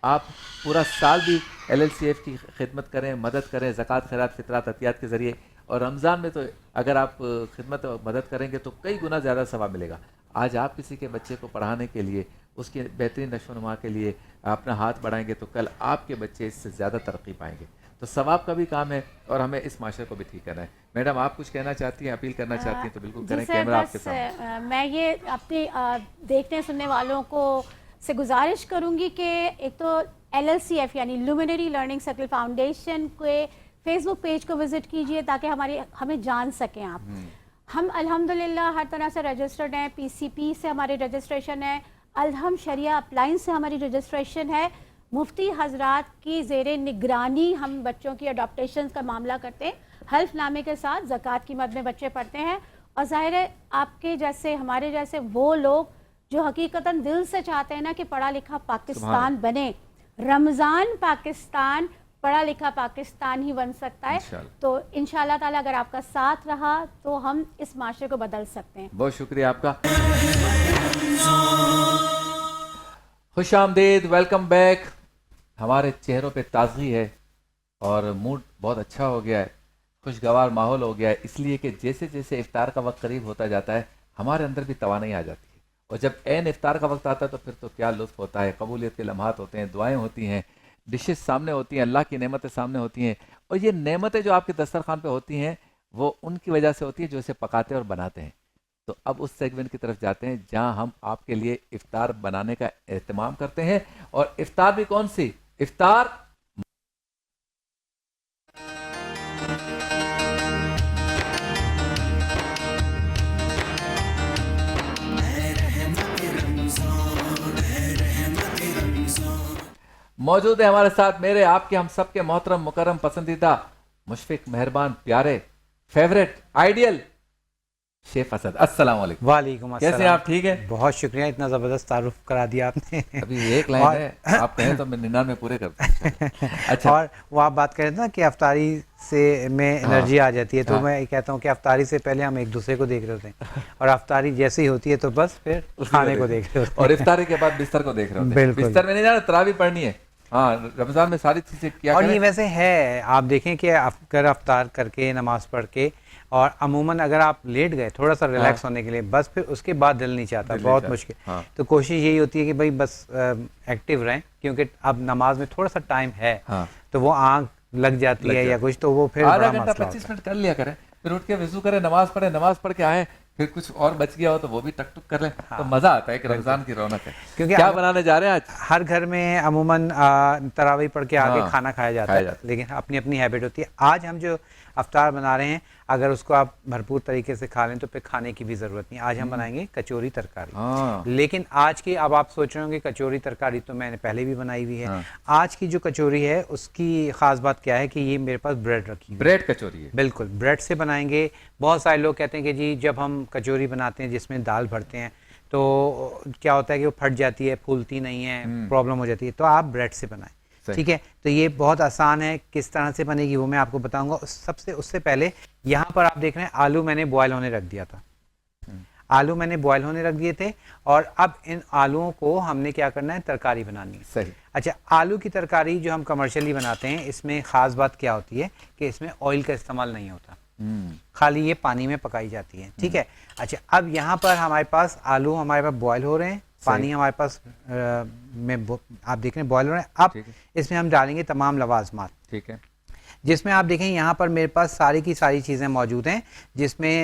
آپ پورا سال بھی LLCF کی خدمت کریں, مدد کریں, زکوٰۃ, خیرات, فطرات, عطیات کے ذریعے, اور رمضان میں تو اگر آپ خدمت اور مدد کریں گے تو کئی گنا زیادہ ثواب ملے گا. آج آپ کسی کے بچے کو پڑھانے کے لیے, اس کی بہترین نشو و نما کے لیے اپنا ہاتھ بڑھائیں گے تو کل آپ کے بچے اس سے زیادہ ترقی پائیں گے. تو ثواب کا بھی کام ہے اور ہمیں اس معاشرے کو بھی ٹھیک کرنا ہے. میڈم آپ کچھ کہنا چاہتی ہیں, اپیل کرنا چاہتی ہیں تو بالکل کریں, کیمرہ آپ کے سامنے. میں یہ اپنی دیکھنے سننے والوں کو سے گزارش کروں گی کہ ایک تو LLCF یعنی لومینری لرننگ سرکل فاؤنڈیشن کے فیس بک پیج کو وزٹ کیجئے تاکہ ہمیں جان سکیں آپ. ہم الحمدللہ ہر طرح سے رجسٹرڈ ہیں, PCP سے ہماری رجسٹریشن ہے, الہم شریعہ اپلائنس سے ہماری رجسٹریشن ہے. مفتی حضرات کی زیر نگرانی ہم بچوں کی اڈاپٹیشن کا معاملہ کرتے ہیں, حلف نامے کے ساتھ زکوٰۃ کی مد میں بچے پڑھتے ہیں. اور ظاہر ہے آپ کے جیسے, ہمارے جیسے وہ لوگ جو حقیقتاً دل سے چاہتے ہیں نا کہ پڑھا لکھا پاکستان بنے, رمضان پاکستان, پڑھا لکھا پاکستان ہی بن سکتا ہے. تو انشاءاللہ تعالی اگر آپ کا ساتھ رہا تو ہم اس معاشرے کو بدل سکتے ہیں. بہت شکریہ آپ کا. خوش آمدید, ویلکم بیک. ہمارے چہروں پہ تازگی ہے اور موڈ بہت اچھا ہو گیا ہے, خوشگوار ماحول ہو گیا ہے, اس لیے کہ جیسے جیسے افطار کا وقت قریب ہوتا جاتا ہے ہمارے اندر بھی توانائی آ جاتی ہے, اور جب عین افطار کا وقت آتا ہے تو پھر تو کیا لطف ہوتا ہے. قبولیت کے لمحات ہوتے ہیں, دعائیں ہوتی ہیں, ڈشز سامنے ہوتی ہیں, اللہ کی نعمتیں سامنے ہوتی ہیں, اور یہ نعمتیں جو آپ کے دسترخوان پہ ہوتی ہیں وہ ان کی وجہ سے ہوتی ہیں جو اسے پکاتے اور بناتے ہیں. تو اب اس سیگمنٹ کی طرف جاتے ہیں جہاں ہم آپ کے لیے افطار بنانے کا اہتمام کرتے ہیں. اور افطار بھی کون سی افطار, موجود ہے ہمارے ساتھ میرے, آپ کے, ہم سب کے محترم, مکرم, پسندیدہ, مشفق, مہربان, پیارے, فیوریٹ, آئیڈیل شیف اسد. السلام علیکم. وعلیکم السلام. کیسے آپ, ٹھیک ہے؟ بہت شکریہ, اتنا زبردست تعارف کرا دیا آپ نے. ابھی ایک لائن ہے, آپ کہیں تو میں 99 پورے کرتا ہوں. اچھا, اور وہ آپ بات کریں نا کہ افطاری سے میں انرجی آ جاتی ہے, تو میں کہتا ہوں کہ افطاری سے پہلے ہم ایک دوسرے کو دیکھ رہے ہوتے ہیں, اور افطاری جیسے ہی ہوتی ہے تو بس پھر کھانے کو دیکھ رہے ہوتے ہیں, اور افطاری کے بعد بستر کو دیکھ رہے ہوتے ہیں. بالکل, بستر میں نہیں جانا, تراویح پڑھنی ہے. ہاں, رمضان میں ساری چیزیں کیا اور کریں. یہ ویسے ہے, آپ دیکھیں کہ اگر افطار کر کے نماز پڑھ کے, اور عموماً اگر آپ لیٹ گئے تھوڑا سا ریلیکس ہونے کے لیے, بس پھر اس کے بعد دل نہیں چاہتا, بہت مشکل. تو کوشش یہی ہوتی ہے کہ بھائی بس ایکٹیو رہیں, کیونکہ اب نماز میں تھوڑا سا ٹائم ہے تو وہ آنکھ لگ جاتی ہے یا کچھ, تو وہ پھر آدھا گھنٹہ 25 منٹ کر لیا کریں, پھر اٹھ کے وضو کریں, نماز پڑھیں, نماز پڑھ کے آئیں, پھر کچھ اور بچ گیا ہو تو وہ بھی ٹک ٹک کر لیں, تو مزہ آتا ہے کہ رمضان کی رونق ہے. کیونکہ کیا بنانے جا رہے ہیں آج؟ ہر گھر میں عموماً تراویح پڑھ کے آگے کھانا کھایا جاتا ہے, لیکن اپنی اپنی ہیبٹ ہوتی ہے. آج ہم جو افطار بنا رہے ہیں, اگر اس کو آپ بھرپور طریقے سے کھا لیں تو پھر کھانے کی بھی ضرورت نہیں. آج ہم بنائیں گے کچوری ترکاری. لیکن آج کی, اب آپ سوچ رہے ہوں گے کچوری ترکاری تو میں نے پہلے بھی بنائی ہوئی ہے. آج کی جو کچوری ہے اس کی خاص بات کیا ہے کہ یہ میرے پاس بریڈ رکھی ہے, بریڈ کچوری ہے. بالکل بریڈ سے بنائیں گے. بہت سارے لوگ کہتے ہیں کہ جی جب ہم کچوری بناتے ہیں جس میں دال بھرتے ہیں تو کیا ہوتا ہے کہ وہ پھٹ جاتی ہے, پھولتی نہیں ہے, پرابلم ہو جاتی ہے. تو آپ بریڈ سے بنائیں, ٹھیک ہے. تو یہ بہت آسان ہے, کس طرح سے بنے گی وہ میں آپ کو بتاؤں گا. اس سے پہلے یہاں پر آپ دیکھ رہے ہیں آلو میں نے بوائل ہونے رکھ دیا تھا, آلو میں نے بوائل ہونے رکھ دیے تھے, اور اب ان آلوؤں کو ہم نے کیا کرنا ہے, ترکاری بنانی ہے. صحیح. اچھا, آلو کی ترکاری جو ہم کمرشلی بناتے ہیں اس میں خاص بات کیا ہوتی ہے کہ اس میں آئل کا استعمال نہیں ہوتا, خالی یہ پانی میں پکائی جاتی ہے, ٹھیک ہے. اچھا, اب یہاں پر ہمارے پاس آلو ہمارے پاس بوائل ہو رہے ہیں, پانی ہمارے پاس میں آپ دیکھ رہے ہیں بوائل ہو رہے ہیں. اب اس میں ہم ڈالیں گے تمام لوازمات, ٹھیک ہے, جس میں آپ دیکھیں یہاں پر میرے پاس ساری کی ساری چیزیں موجود ہیں, جس میں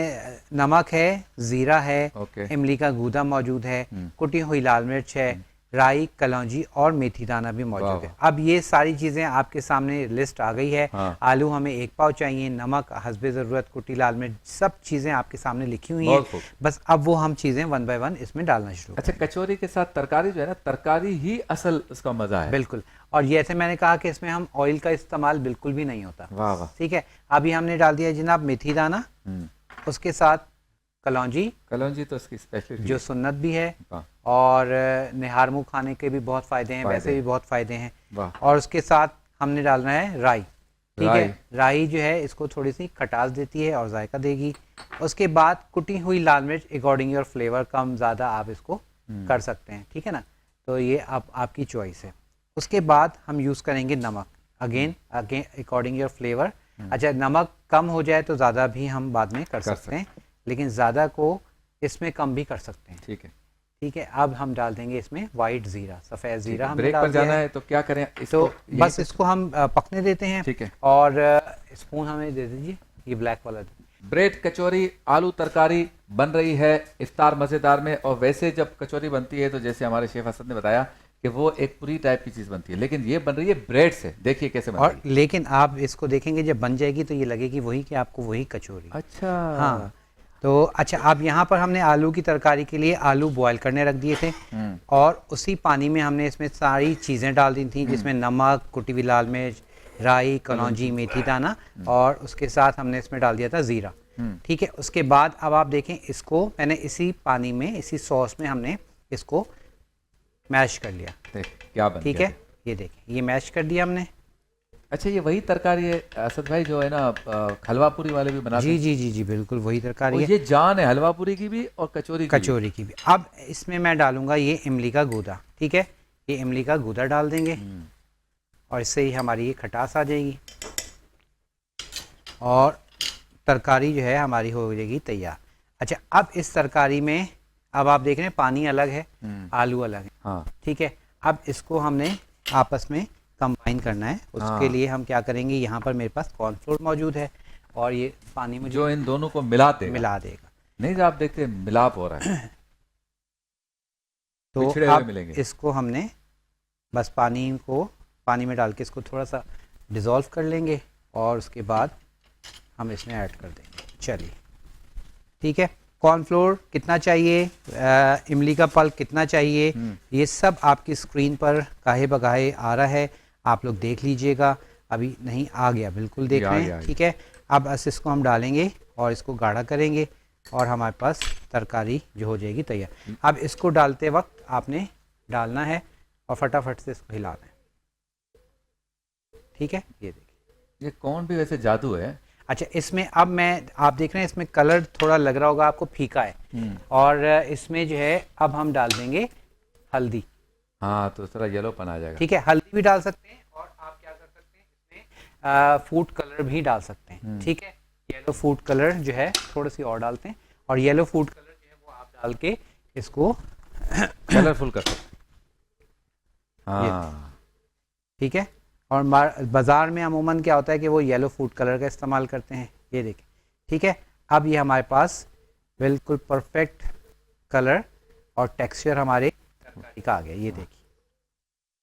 نمک ہے, زیرہ ہے, املی کا گودا موجود ہے, کٹی ہوئی لال مرچ ہے, رائی, کلونجی اور میتھی دانہ بھی موجود ہے. اب یہ ساری چیزیں آپ کے سامنے لسٹ آ گئی ہے. آلو ہمیں 1 پاؤ چاہیے, نمک حسب ضرورت, کٹی لال مرچ, سب چیزیں آپ کے سامنے لکھی ہوئی ہیں. بس اب وہ ہم چیزیں 1 بائی 1 اس میں ڈالنا شروع. اچھا, کچوری کے ساتھ ترکاری جو ہے نا, ترکاری ہی اصل اس کا مزہ ہے. بالکل, اور جیسے میں نے کہا کہ اس میں ہم آئل کا استعمال بالکل بھی نہیں ہوتا. واہ واہ. ٹھیک ہے, ابھی ہم نے ڈال دیا جناب میتھی دانہ, اس کے ساتھ کلونجی. کلونجی تو اس کی اسپیشل جو سنت بھی ہے, اور نہار منہ کھانے کے بھی بہت فائدے ہیں, ویسے بھی بہت فائدے ہیں. اور اس کے ساتھ ہم نے ڈالنا ہے رائی. ٹھیک ہے. رائی جو ہے اس کو تھوڑی سی کھٹاس دیتی ہے اور ذائقہ دے گی. اس کے بعد کٹی ہوئی لال مرچ اکارڈنگ یور فلیور کم زیادہ آپ اس کو کر سکتے ہیں, ٹھیک ہے نا. تو یہ آپ کی چوائس ہے. اس کے بعد ہم یوز کریں گے نمک, اگین اکارڈنگ یور فلیور. اچھا نمک کم ہو جائے تو زیادہ بھی ہم بعد میں کر سکتے ہیں, لیکن زیادہ کو اس میں کم بھی کر سکتے ہیں. ٹھیک ہے, ٹھیک ہے. اب ہم ڈال دیں گے اس میں وائٹ زیرہ, سفید زیرہ. ہم بریک پر جانا ہے تو کیا کریں, تو بس اس کو ہم پکنے دیتے ہیں. ٹھیک ہے, اور اسپون ہمیں دے دیجیے, یہ بلیک والا. بریڈ کچوری آلو ترکاری بن رہی ہے افطار مزیدار میں. اور ویسے جب کچوری بنتی ہے تو جیسے ہمارے شیف اسد نے بتایا کہ وہ ایک پوری ٹائپ کی چیز بنتی ہے, لیکن یہ بن رہی ہے بریڈ سے. دیکھیے کیسے بن رہی ہے. اور لیکن آپ اس کو دیکھیں گے جب بن جائے گی تو یہ لگے گی وہی کہ آپ کو وہی کچوری. اچھا ہاں. تو اچھا اب یہاں پر ہم نے آلو کی ترکاری کے لیے آلو بوائل کرنے رکھ دیے تھے, اور اسی پانی میں ہم نے اس میں ساری چیزیں ڈال دی تھیں, جس میں نمک, کٹی ہوئی لال مرچ, رائی, کلونجی, میتھی دانہ, اور اس کے ساتھ ہم نے اس میں ڈال دیا تھا زیرہ. ٹھیک ہے. اس کے بعد اب آپ دیکھیں اس کو میں نے اسی پانی میں, اسی سوس میں ہم نے اس کو میش کر لیا. کیا بن ٹھیک ہے, یہ دیکھیں یہ میش کر دیا ہم نے. اچھا یہ وہی ترکاری ہے اسد بھائی جو ہے نا حلوا پوری والے بھی بناتے ہیں؟ جی جی جی جی بالکل وہی ترکاری ہے. یہ جان ہے حلوا پوری کی بھی اور کچوری کی بھی. اب اس میں ڈالوں گا یہ املی کا گودا. ٹھیک ہے, یہ املی کا گودا ڈال دیں گے, اور اس سے ہی ہماری یہ کھٹاس آ جائے گی, اور ترکاری جو ہے ہماری ہو جائے گی تیار. اچھا اب اس ترکاری میں اب آپ دیکھ رہے ہیں پانی الگ ہے, آلو الگ ہے. ہاں ٹھیک ہے. اب اس کو ہم نے آپس میں کمبائن کرنا ہے. اس کے لیے ہم کیا کریں گے, یہاں پر میرے پاس کارن فلور موجود ہے, اور یہ پانی میں جو ان دونوں کو ملا دے گا. نہیں جو آپ دیکھتے ہیں ملاپ ہو رہا ہے, تو اب اس کو ہم نے بس پانی میں ڈال کے اس کو تھوڑا سا ڈیزولو کر لیں گے, اور اس کے بعد ہم اس میں ایڈ کر دیں گے. چلیے ٹھیک ہے. کارن فلور کتنا چاہیے, املی کا پلپ کتنا چاہیے, یہ سب آپ کی اسکرین پر گاہے بگاہے آ رہا ہے, آپ لوگ دیکھ لیجئے گا. ابھی نہیں آ گیا, بالکل دیکھ رہے ہیں. ٹھیک ہے. اب بس اس کو ہم ڈالیں گے اور اس کو گاڑھا کریں گے, اور ہمارے پاس ترکاری جو ہو جائے گی تیار. اب اس کو ڈالتے وقت آپ نے ڈالنا ہے اور فٹافٹ سے اس کو ہلانا ہے. ٹھیک ہے, یہ دیکھیں یہ کون بھی ویسے جادو ہے. اچھا اس میں اب آپ دیکھ رہے ہیں اس میں کلر تھوڑا لگ رہا ہوگا آپ کو پھیکا ہے, اور اس میں جو ہے اب ہم ڈال دیں گے ہلدی. ہاں تو اس طرح یلو پن آ جائے گا. ٹھیک ہے, ہلدی بھی ڈال سکتے ہیں, اور آپ کیا کر سکتے ہیں اس میں فوڈ کلر بھی ڈال سکتے ہیں. ٹھیک ہے, یلو فوڈ کلر جو ہے تھوڑی سی اور ڈالتے ہیں, اور یلو فوڈ کلر جو ہے وہ آپ ڈال کے اس کو کلرفل کر سکتے ہیں. ہاں ٹھیک ہے. اور بازار میں عموماً کیا ہوتا ہے کہ وہ یلو فوڈ کلر کا استعمال کرتے ہیں. یہ دیکھیں. ٹھیک ہے. اب یہ ہمارے پاس بالکل پرفیکٹ کلر اور ٹیکسچر ہمارے ترکاری کا آ گیا. یہ دیکھیں.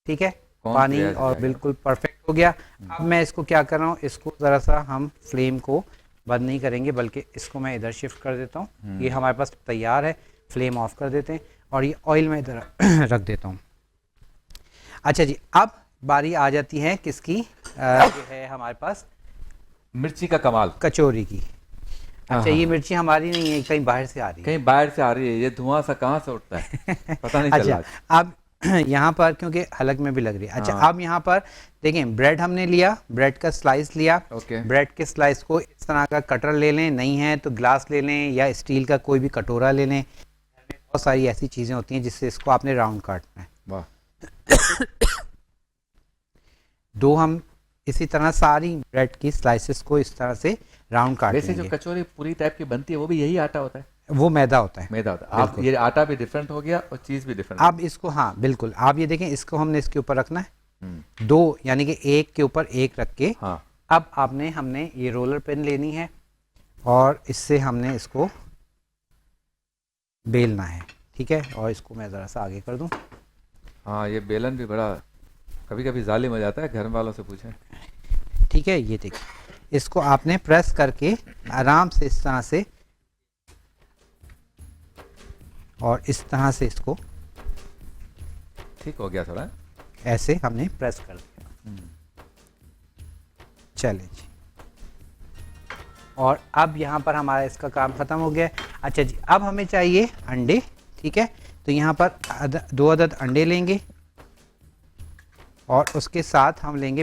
ٹھیک ہے, پانی اور بالکل پرفیکٹ ہو گیا. اب میں اس کو کیا کر رہا ہوں, اس کو ذرا سا ہم فلیم کو بند نہیں کریں گے, بلکہ اس کو میں ادھر شفٹ کر دیتا ہوں. یہ ہمارے پاس تیار ہے. فلیم آف کر دیتے ہیں, اور یہ آئل میں ادھر رکھ دیتا ہوں. اچھا جی, اب باری آ جاتی ہے کس کی, جو ہے ہمارے پاس مرچی کا کمال, کچوری کی. اچھا یہ مرچی ہماری نہیں ہے, کہیں باہر سے آ رہی ہے. کہیں باہر سے آ رہی ہے. یہ دھواں سا کہاں سے اٹھتا ہے پتہ نہیں چل رہا. اب یہاں پر کیونکہ حلق میں بھی لگ رہی ہے. اچھا اب یہاں پر دیکھیں بریڈ ہم نے لیا, بریڈ کا سلائس لیا. بریڈ کے سلائس کو اس طرح کا کٹر لے لیں, نہیں ہے تو گلاس لے لیں یا اسٹیل کا کوئی بھی کٹورا لے لیں. بہت ساری ایسی چیزیں ہوتی ہیں جس سے اس کو آپ نے راؤنڈ کاٹنا ہے. دو ہم اسی طرح ساری بریڈ کی سلائسز کو اس طرح سے راؤنڈ کاٹ لیں گے. ویسے جو کچوری پوری ٹائپ کی بنتی ہے وہ بھی یہی آٹا ہوتا ہے, وہ میدا ہوتا ہے. میدا ہوتا ہے. آپ یہ آٹا بھی ڈیفرنٹ ہو گیا اور چیز بھی ڈیفرنٹ. اب اس کو, ہاں بالکل, آپ یہ دیکھیں اس کو ہم نے اس کے اوپر رکھنا ہے, دو یعنی کہ ایک کے اوپر ایک رکھ کے. اب ہم نے یہ رولر پن لینی ہے, اور اس سے ہم نے اس کو بیلنا ہے. ٹھیک ہے, اور اس کو میں ذرا سا آگے کر دوں. ہاں یہ بیلن بھی بڑا کبھی کبھی ظالم ہو جاتا ہے, گھر والوں سے پوچھیں. ٹھیک ہے, یہ دیکھیں اس کو آپ نے پریس کر کے آرام سے اس طرح سے, اور اس طرح سے اس کو ٹھیک ہو گیا تھوڑا, ایسے ہم نے پریس کر دیا. چلیں جی, اور اب یہاں پر ہمارا اس کا کام ختم ہو گیا. اچھا جی, اب ہمیں چاہیے انڈے. ٹھیک ہے, تو یہاں پر 2 عدد انڈے لیں گے, اور اس کے ساتھ ہم لیں گے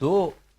2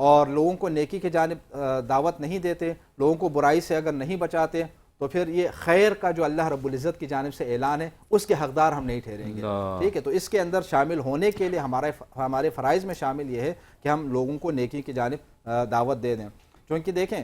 اور لوگوں کو نیکی کی جانب دعوت نہیں دیتے، لوگوں کو برائی سے اگر نہیں بچاتے، تو پھر یہ خیر کا جو اللہ رب العزت کی جانب سے اعلان ہے اس کے حقدار ہم نہیں ٹھہریں گے. ٹھیک ہے، تو اس کے اندر شامل ہونے کے لیے ہمارے فرائض میں شامل یہ ہے کہ ہم لوگوں کو نیکی کی جانب دعوت دے دیں. چونکہ دیکھیں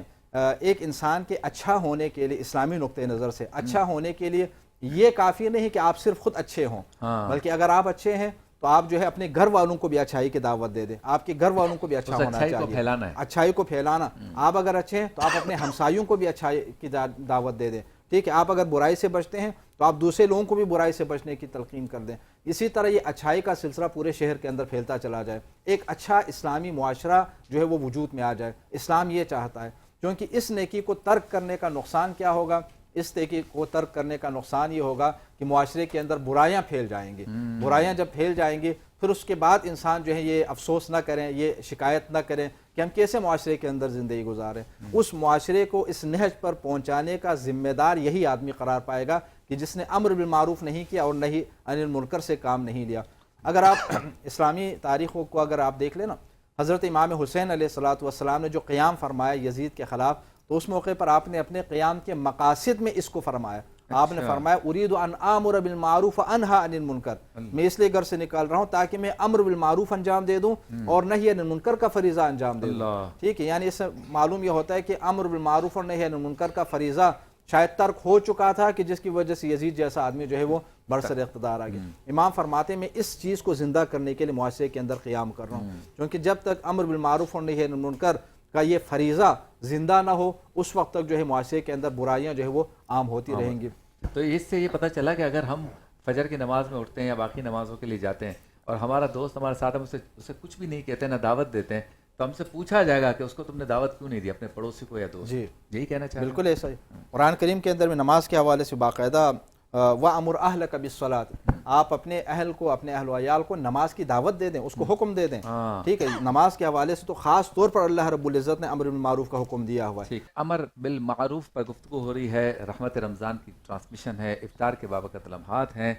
ایک انسان کے اچھا ہونے کے لیے اسلامی نقطہ نظر سے اچھا ہونے کے لیے یہ کافی نہیں کہ آپ صرف خود اچھے ہوں، بلکہ اگر آپ اچھے ہیں تو آپ جو ہے اپنے گھر والوں کو بھی اچھائی کی دعوت دے دیں، آپ کے گھر والوں کو بھی اچھا ہونا چاہیے، اچھائی کو پھیلانا. آپ اگر اچھے ہیں تو آپ اپنے ہمسایوں کو بھی اچھائی کی دعوت دے دیں. ٹھیک ہے، آپ اگر برائی سے بچتے ہیں تو آپ دوسرے لوگوں کو بھی برائی سے بچنے کی تلقین کر دیں. اسی طرح یہ اچھائی کا سلسلہ پورے شہر کے اندر پھیلتا چلا جائے، ایک اچھا اسلامی معاشرہ جو ہے وہ وجود میں آ جائے. اسلام یہ چاہتا ہے، کیونکہ اس نیکی کو ترک کرنے کا نقصان کیا ہوگا؟ اس نیکی کو ترک کرنے کا نقصان یہ ہوگا کہ معاشرے کے اندر برائیاں پھیل جائیں گی. برائیاں جب پھیل جائیں گی پھر اس کے بعد انسان جو ہے یہ افسوس نہ کریں، یہ شکایت نہ کریں کہ ہم کیسے معاشرے کے اندر زندگی گزاریں. اس معاشرے کو اس نہج پر پہنچانے کا ذمہ دار یہی آدمی قرار پائے گا کہ جس نے امر بالمعروف نہیں کیا اور نہی عن المنکر سے کام نہیں لیا. اگر آپ اسلامی تاریخوں کو اگر آپ دیکھ لیں نا، حضرت امام حسین علیہ الصلوۃ والسلام نے جو قیام فرمایا یزید کے خلاف، تو اس موقع پر آپ نے اپنے قیام کے مقاصد میں اس کو فرمایا. آپ نے فرمایا اريد ان آمر بالمعروف وانہی عن المنکر، میں اس لیے گھر سے نکال رہا ہوں تاکہ میں امر بالمعروف انجام دے دوں اور نہی عن المنکر کا فریضہ انجام دے دوں. ٹھیک ہے، یعنی اس سے معلوم یہ ہوتا ہے کہ امر بالمعروف اور نہی عن المنکر کا فریضہ شاید ترک ہو چکا تھا کہ جس کی وجہ سے یزید جیسا آدمی جو ہے وہ برسر اقتدار آ گیا. امام فرماتے ہیں میں اس چیز کو زندہ کرنے کے لیے معاشرے کے اندر قیام کر رہا ہوں، کیونکہ جب تک امر بالمعروف اور نہی عن المنکر کا یہ فریضہ زندہ نہ ہو اس وقت تک جو ہے معاشرے کے اندر برائیاں جو ہے وہ عام ہوتی رہیں گی. تو اس سے یہ پتہ چلا کہ اگر ہم فجر کی نماز میں اٹھتے ہیں یا باقی نمازوں کے لیے جاتے ہیں اور ہمارا دوست ہمارے ساتھ ہم اسے کچھ بھی نہیں کہتے، نہ دعوت دیتے ہیں، تو ہم سے پوچھا جائے گا کہ اس کو تم نے دعوت کیوں نہیں دی، اپنے پڑوسی کو یا دوست. جی یہی کہنا چاہتے ہیں. بالکل ایسا ہی قرآن کریم کے اندر میں نماز کے حوالے سے باقاعدہ وَأَمُرْ أَهْلَكَ بِالصَّلَاةِ، آپ اپنے اہل کو، اپنے اہل و عیال کو نماز کی دعوت دے دیں، اس کو حکم دے دیں. ٹھیک ہے، نماز کے حوالے سے تو خاص طور پر اللہ رب العزت نے امر بالمعروف کا حکم دیا ہوا ہے. ٹھیک، امر بالمعروف پر گفتگو ہو رہی ہے، رحمت رمضان کی ٹرانسمیشن ہے، افطار کے بابرکت لمحات ہیں،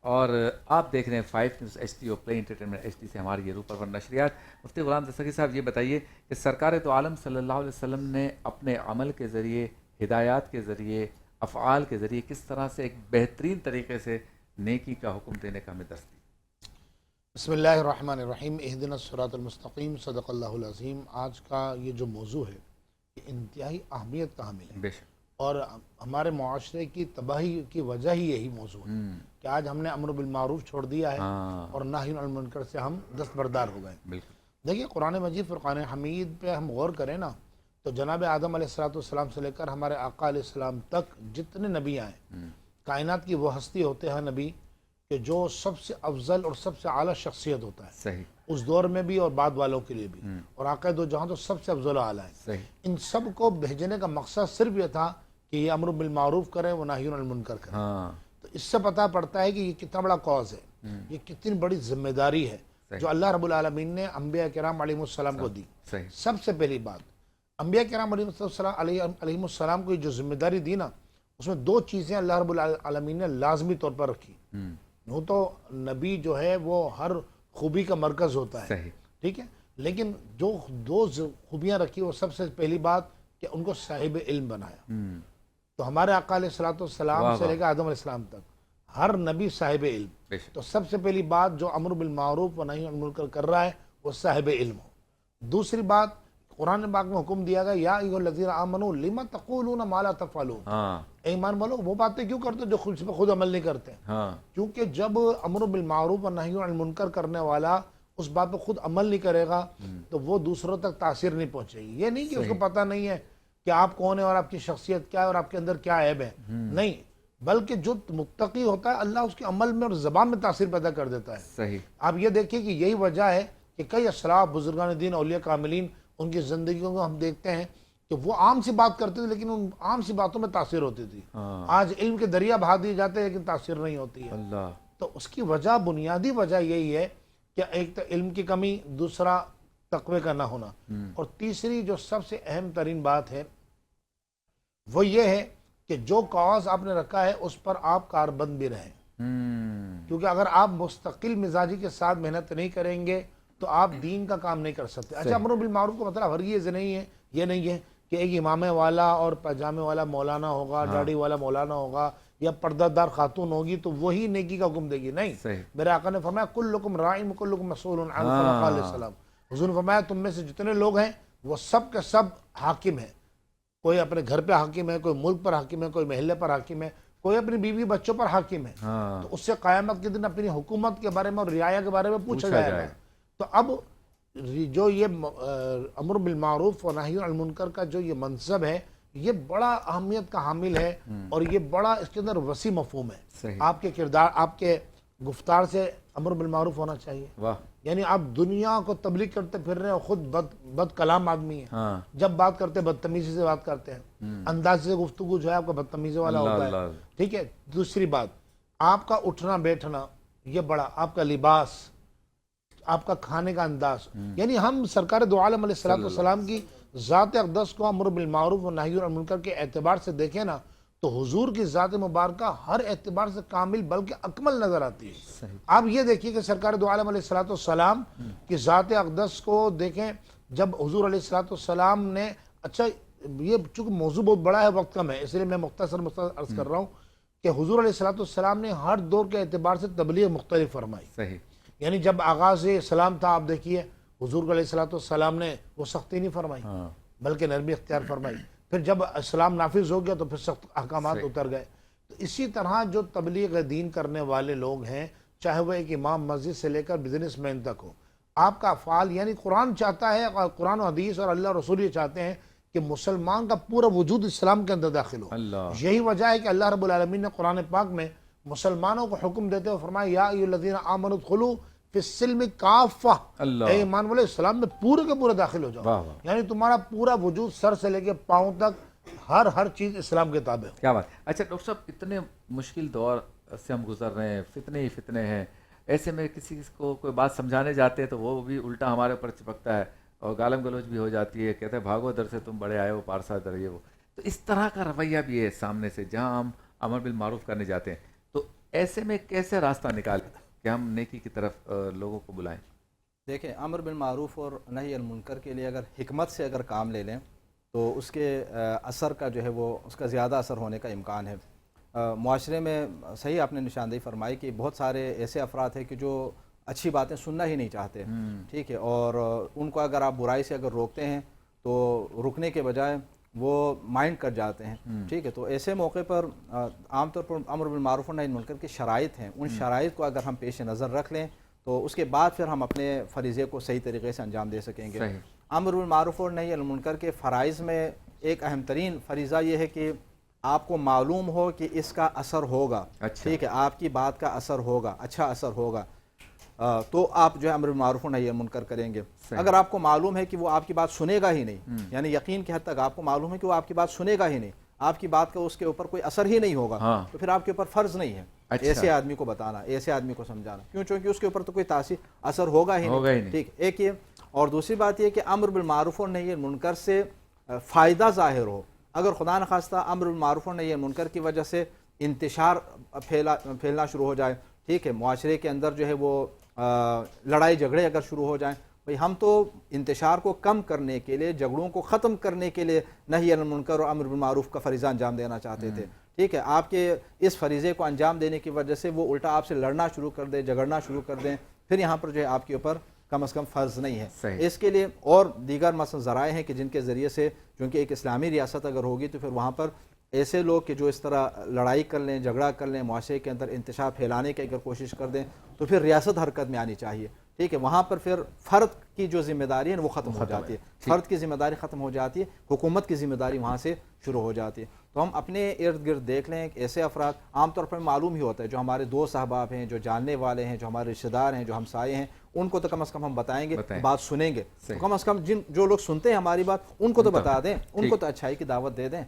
اور آپ دیکھ رہے ہیں 5 نیوز HDO پلے انٹرٹینمنٹ HD سے ہماری یہ روح پرور نشریات. مفتی غلام دستگیر صاحب یہ بتائیے کہ سرکار تو عالم صلی اللہ علیہ وسلم نے اپنے عمل کے ذریعے، ہدایات کے ذریعے، افعال کے ذریعے کس طرح سے ایک بہترین طریقے سے نیکی کا حکم دینے کا ہمیں درس دی. بسم اللہ الرحمن الرحیم، اہدنا الصراط المستقیم، صدق اللہ العظیم. آج کا یہ جو موضوع ہے یہ انتہائی اہمیت کا حامل ہے، بے شک، اور ہمارے معاشرے کی تباہی کی وجہ ہی یہی موضوع ہے کہ آج ہم نے امر بالمعروف چھوڑ دیا ہے اور نہی عن المنکر سے ہم دستبردار ہو گئے. بالکل. دیکھیے قرآن مجید فرقان حمید پہ ہم غور کریں نا تو جناب آدم علیہ السلام سے لے کر ہمارے آقا علیہ السلام تک جتنے نبی آئے، کائنات کی وہ ہستی ہوتے ہیں نبی کہ جو سب سے افضل اور سب سے اعلیٰ شخصیت ہوتا ہے، صحیح، اس دور میں بھی اور بعد والوں کے لیے بھی، اور آقا دو جہاں تو سب سے افضل و اعلیٰ ہے. صحیح. ان سب کو بھیجنے کا مقصد صرف یہ تھا کہ یہ امر بالمعروف کریں وہ نہی عن المنکر کریں. تو اس سے پتہ پڑتا ہے کہ یہ کتنا بڑا کاز ہے، یہ کتنی بڑی ذمہ داری ہے جو اللہ رب العالمین نے انبیاء کرام علیہ السلام کو دی. صحیح. سب سے پہلی بات انبیاء کرام علیہ السلام کو جو ذمہ داری دی نا، اس میں 2 چیزیں اللہ رب العالمین نے لازمی طور پر رکھی. وہ تو نبی جو ہے وہ ہر خوبی کا مرکز ہوتا ہے، صحیح، ٹھیک ہے، لیکن جو 2 خوبیاں رکھی وہ سب سے پہلی بات کہ ان کو صاحب علم بنایا. تو ہمارے آقا علیہ السلام سے لے کر آدم علیہ السلام تک ہر نبی صاحب علم. تو سب سے پہلی بات جو امر بالمعروف و نہی عن المنکر کر رہا ہے وہ صاحب علم ہو. دوسری بات قرآن پاک میں حکم دیا گیا یا ایھا الذین آمنوا لم تقولون ما لا تفعلون، ایمان والو وہ باتیں کیوں کرتے جو خود عمل نہیں کرتے. کیونکہ جب امر بالمعروف و نہی عن المنکر کرنے والا اس بات پہ خود عمل نہیں کرے گا تو وہ دوسروں تک تاثیر نہیں پہنچے گی. یہ نہیں کہ اس کو پتہ نہیں ہے کہ آپ کون ہیں اور آپ کی شخصیت کیا ہے اور آپ کے اندر کیا عیب ہے، نہیں، بلکہ جو متقی ہوتا ہے اللہ اس کے عمل میں اور زبان میں تاثیر پیدا کر دیتا ہے. صحیح. آپ یہ دیکھیں کہ یہی وجہ ہے کہ کئی اسلاف، بزرگان دین، اولیاء کاملین، ان کی زندگیوں کو ہم دیکھتے ہیں کہ وہ عام سی بات کرتے تھے لیکن ان عام سی باتوں میں تاثیر ہوتی تھی. آج علم کے دریا بہا دیے جاتے ہیں لیکن تاثیر نہیں ہوتی ہے. تو اس کی وجہ، بنیادی وجہ یہی ہے کہ ایک تو علم کی کمی، دوسرا تقوی کا نہ ہونا، اور تیسری جو سب سے اہم ترین بات ہے وہ یہ ہے کہ جو کاز آپ نے رکھا ہے اس پر آپ کاربند بھی رہیں. کیونکہ اگر آپ مستقل مزاجی کے ساتھ محنت نہیں کریں گے تو آپ دین کا کام نہیں کر سکتے. اچھا امر بالمعروف کا مطلب ہرگز نہیں ہے، یہ نہیں ہے کہ ایک امامے والا اور پاجامے والا مولانا ہوگا، داڑھی والا مولانا ہوگا یا پردہ دار خاتون ہوگی تو وہی نیکی کا حکم دے گی. نہیں، میرے آقا نے فرمایا کلکم راعٍ وکلکم مسئول عن رعیتہ علیہ السلام. حضور نے فرمایا تم میں سے جتنے لوگ ہیں وہ سب کے سب حاکم ہیں. کوئی اپنے گھر پہ حاکم ہے، کوئی ملک پر حاکم ہے، کوئی محلے پر حاکم ہے، کوئی اپنی بیوی بچوں پر حاکم ہے. تو اس سے قیامت کے دن اپنی حکومت کے بارے میں اور رعایا کے بارے میں پوچھا جائے گا. تو اب جو یہ امر بالمعروف و نہی عن المنکر کا جو یہ منصب ہے یہ بڑا اہمیت کا حامل ہے اور یہ بڑا اس کے اندر وسیع مفہوم ہے. آپ کے کردار، آپ کے گفتار سے امر بالمعروف ہونا چاہیے. یعنی آپ دنیا کو تبلیغ کرتے پھر رہے ہیں اور خود بد کلام آدمی ہیں. جب بات کرتے بدتمیزی سے بات کرتے ہیں، انداز سے گفتگو جو ہے آپ کا بدتمیزی والا ہوتا ہے. ٹھیک ہے. دوسری بات، آپ کا اٹھنا بیٹھنا یہ بڑا، آپ کا لباس، آپ کا کھانے کا انداز. یعنی ہم سرکار دو عالم علیہ السلام کی ذات اقدس کو امر بالمعروف و نہی عن المنکر کے اعتبار سے دیکھیں نا تو حضور کی ذات مبارکہ ہر اعتبار سے کامل بلکہ اکمل نظر آتی ہے. آپ یہ دیکھیے کہ سرکار دو عالم علیہ السلام کی ذات اقدس کو دیکھیں. جب حضور علیہ السلام نے، اچھا یہ چونکہ موضوع بہت بڑا ہے، وقت کم ہے اس لیے میں مختصر عرض کر رہا ہوں کہ حضور علیہ السلام نے ہر دور کے اعتبار سے تبلیغ مختلف فرمائی. یعنی جب آغاز اسلام تھا آپ دیکھیے حضور علیہ السلام نے وہ سختی نہیں فرمائی بلکہ نرمی اختیار فرمائی. پھر جب اسلام نافذ ہو گیا تو پھر سخت احکامات اتر گئے. تو اسی طرح جو تبلیغ دین کرنے والے لوگ ہیں، چاہے وہ ایک امام مسجد سے لے کر بزنس مین تک ہو، آپ کا افعال، یعنی قرآن چاہتا ہے اور قرآن و حدیث اور اللہ رسول یہ چاہتے ہیں کہ مسلمان کا پورا وجود اسلام کے اندر داخل ہو. یہی وجہ ہے کہ اللہ رب العالمین نے قرآن پاک میں مسلمانوں کو حکم دیتے ہوئے فرمایا یا ایھا الذین آمنوا ادخلوا فی السلم کافہ، اے ایمان والے اسلام میں پورے کے پورے داخل ہو جاؤ. یعنی تمہارا پورا وجود سر سے لے کے پاؤں تک ہر چیز اسلام کے تابع ہو. کیا بات. اچھا ڈاکٹر صاحب، اتنے مشکل دور سے ہم گزر رہے ہیں، فتنے ہی فتنے ہیں، ایسے میں کسی کو کوئی بات سمجھانے جاتے ہیں تو وہ بھی الٹا ہمارے اوپر چپکتا ہے اور گالم گلوچ بھی ہو جاتی ہے، کہتے ہیں بھاگو در سے تم بڑے آئے ہو، پارسا در یہ وہ. تو اس طرح کا رویہ بھی ہے سامنے سے جہاں ہم امر بالمعروف کرنے جاتے ہیں. تو ایسے میں کیسے راستہ نکالیں کہ ہم نیکی کی طرف لوگوں کو بلائیں؟ دیکھیں، امر بالمعروف اور نہی عن المنکر کے لیے اگر حکمت سے اگر کام لے لیں تو اس کے اثر کا جو ہے وہ اس کا زیادہ اثر ہونے کا امکان ہے. معاشرے میں صحیح آپ نے نشاندہی فرمائی کہ بہت سارے ایسے افراد ہیں کہ جو اچھی باتیں سننا ہی نہیں چاہتے. ٹھیک ہے. اور ان کو اگر آپ برائی سے اگر روکتے ہیں تو رکنے کے بجائے وہ مائنڈ کر جاتے ہیں. ٹھیک ہے. تو ایسے موقع پر عام طور پر امر بالمعروف اور نہی عن المنکر کی شرائط ہیں، ان شرائط کو اگر ہم پیش نظر رکھ لیں تو اس کے بعد پھر ہم اپنے فریضے کو صحیح طریقے سے انجام دے سکیں گے. امر بالمعروف اور نہی عن المنکر کے فرائض میں ایک اہم ترین فریضہ یہ ہے کہ آپ کو معلوم ہو کہ اس کا اثر ہوگا. ٹھیک ہے. آپ کی بات کا اثر ہوگا، اچھا اثر ہوگا، تو آپ جو ہے امر بالمعروف اور نہی عن المنکر کریں گے. اگر آپ کو معلوم ہے کہ وہ آپ کی بات سنے گا ہی نہیں، یعنی یقین کی حد تک آپ کو معلوم ہے کہ وہ آپ کی بات سنے گا ہی نہیں، آپ کی بات کا اس کے اوپر کوئی اثر ہی نہیں ہوگا، تو پھر آپ کے اوپر فرض نہیں ہے ایسے آدمی کو بتانا، ایسے آدمی کو سمجھانا. کیوں؟ چونکہ اس کے اوپر تو کوئی تاثیر اثر ہوگا ہی نہیں. ٹھیک. ایک یہ. اور دوسری بات یہ کہ امر بالمعروف اور نہی عن المنکر سے فائدہ ظاہر ہو. اگر خدا نخواستہ امر بالمعروف اور نہی عن المنکر کی وجہ سے انتشار پھیلنا شروع ہو جائے، ٹھیک ہے، معاشرے کے اندر جو ہے وہ لڑائی جھگڑے اگر شروع ہو جائیں، بھئی ہم تو انتشار کو کم کرنے کے لیے، جھگڑوں کو ختم کرنے کے لیے نہی عن المنکر اور امر بالمعروف کا فریضہ انجام دینا چاہتے تھے. ٹھیک ہے. آپ کے اس فریضے کو انجام دینے کی وجہ سے وہ الٹا آپ سے لڑنا شروع کر دیں، جھگڑنا شروع کر دیں، پھر یہاں پر جو ہے آپ کے اوپر کم از کم فرض نہیں ہے. اس کے لیے اور دیگر مثلا ذرائع ہیں کہ جن کے ذریعے سے، چونکہ ایک اسلامی ریاست اگر ہوگی تو پھر وہاں پر ایسے لوگ کہ جو اس طرح لڑائی کر لیں، جھگڑا کر لیں، معاشرے کے اندر انتشار پھیلانے کی اگر کوشش کر دیں تو پھر ریاست حرکت میں آنی چاہیے. ٹھیک ہے. وہاں پر پھر فرد کی جو ذمہ داری ہے وہ ختم ہو جاتی ہے، فرد کی ذمہ داری ختم ہو جاتی ہے، حکومت کی ذمہ داری وہاں سے شروع ہو جاتی ہے. تو ہم اپنے ارد گرد دیکھ لیں کہ ایسے افراد عام طور پر معلوم ہی ہوتا ہے، جو ہمارے دوست احباب ہیں، جو جاننے والے ہیں، جو ہمارے رشتہ دار ہیں، جو ہمسائے ہیں، ان کو تو کم از کم ہم بتائیں گے، بات سنیں گے. تو کم از کم جو لوگ سنتے ہیں ہماری بات ان کو تو بتا دیں، ان کو تو اچھائی کی دعوت دے دیں.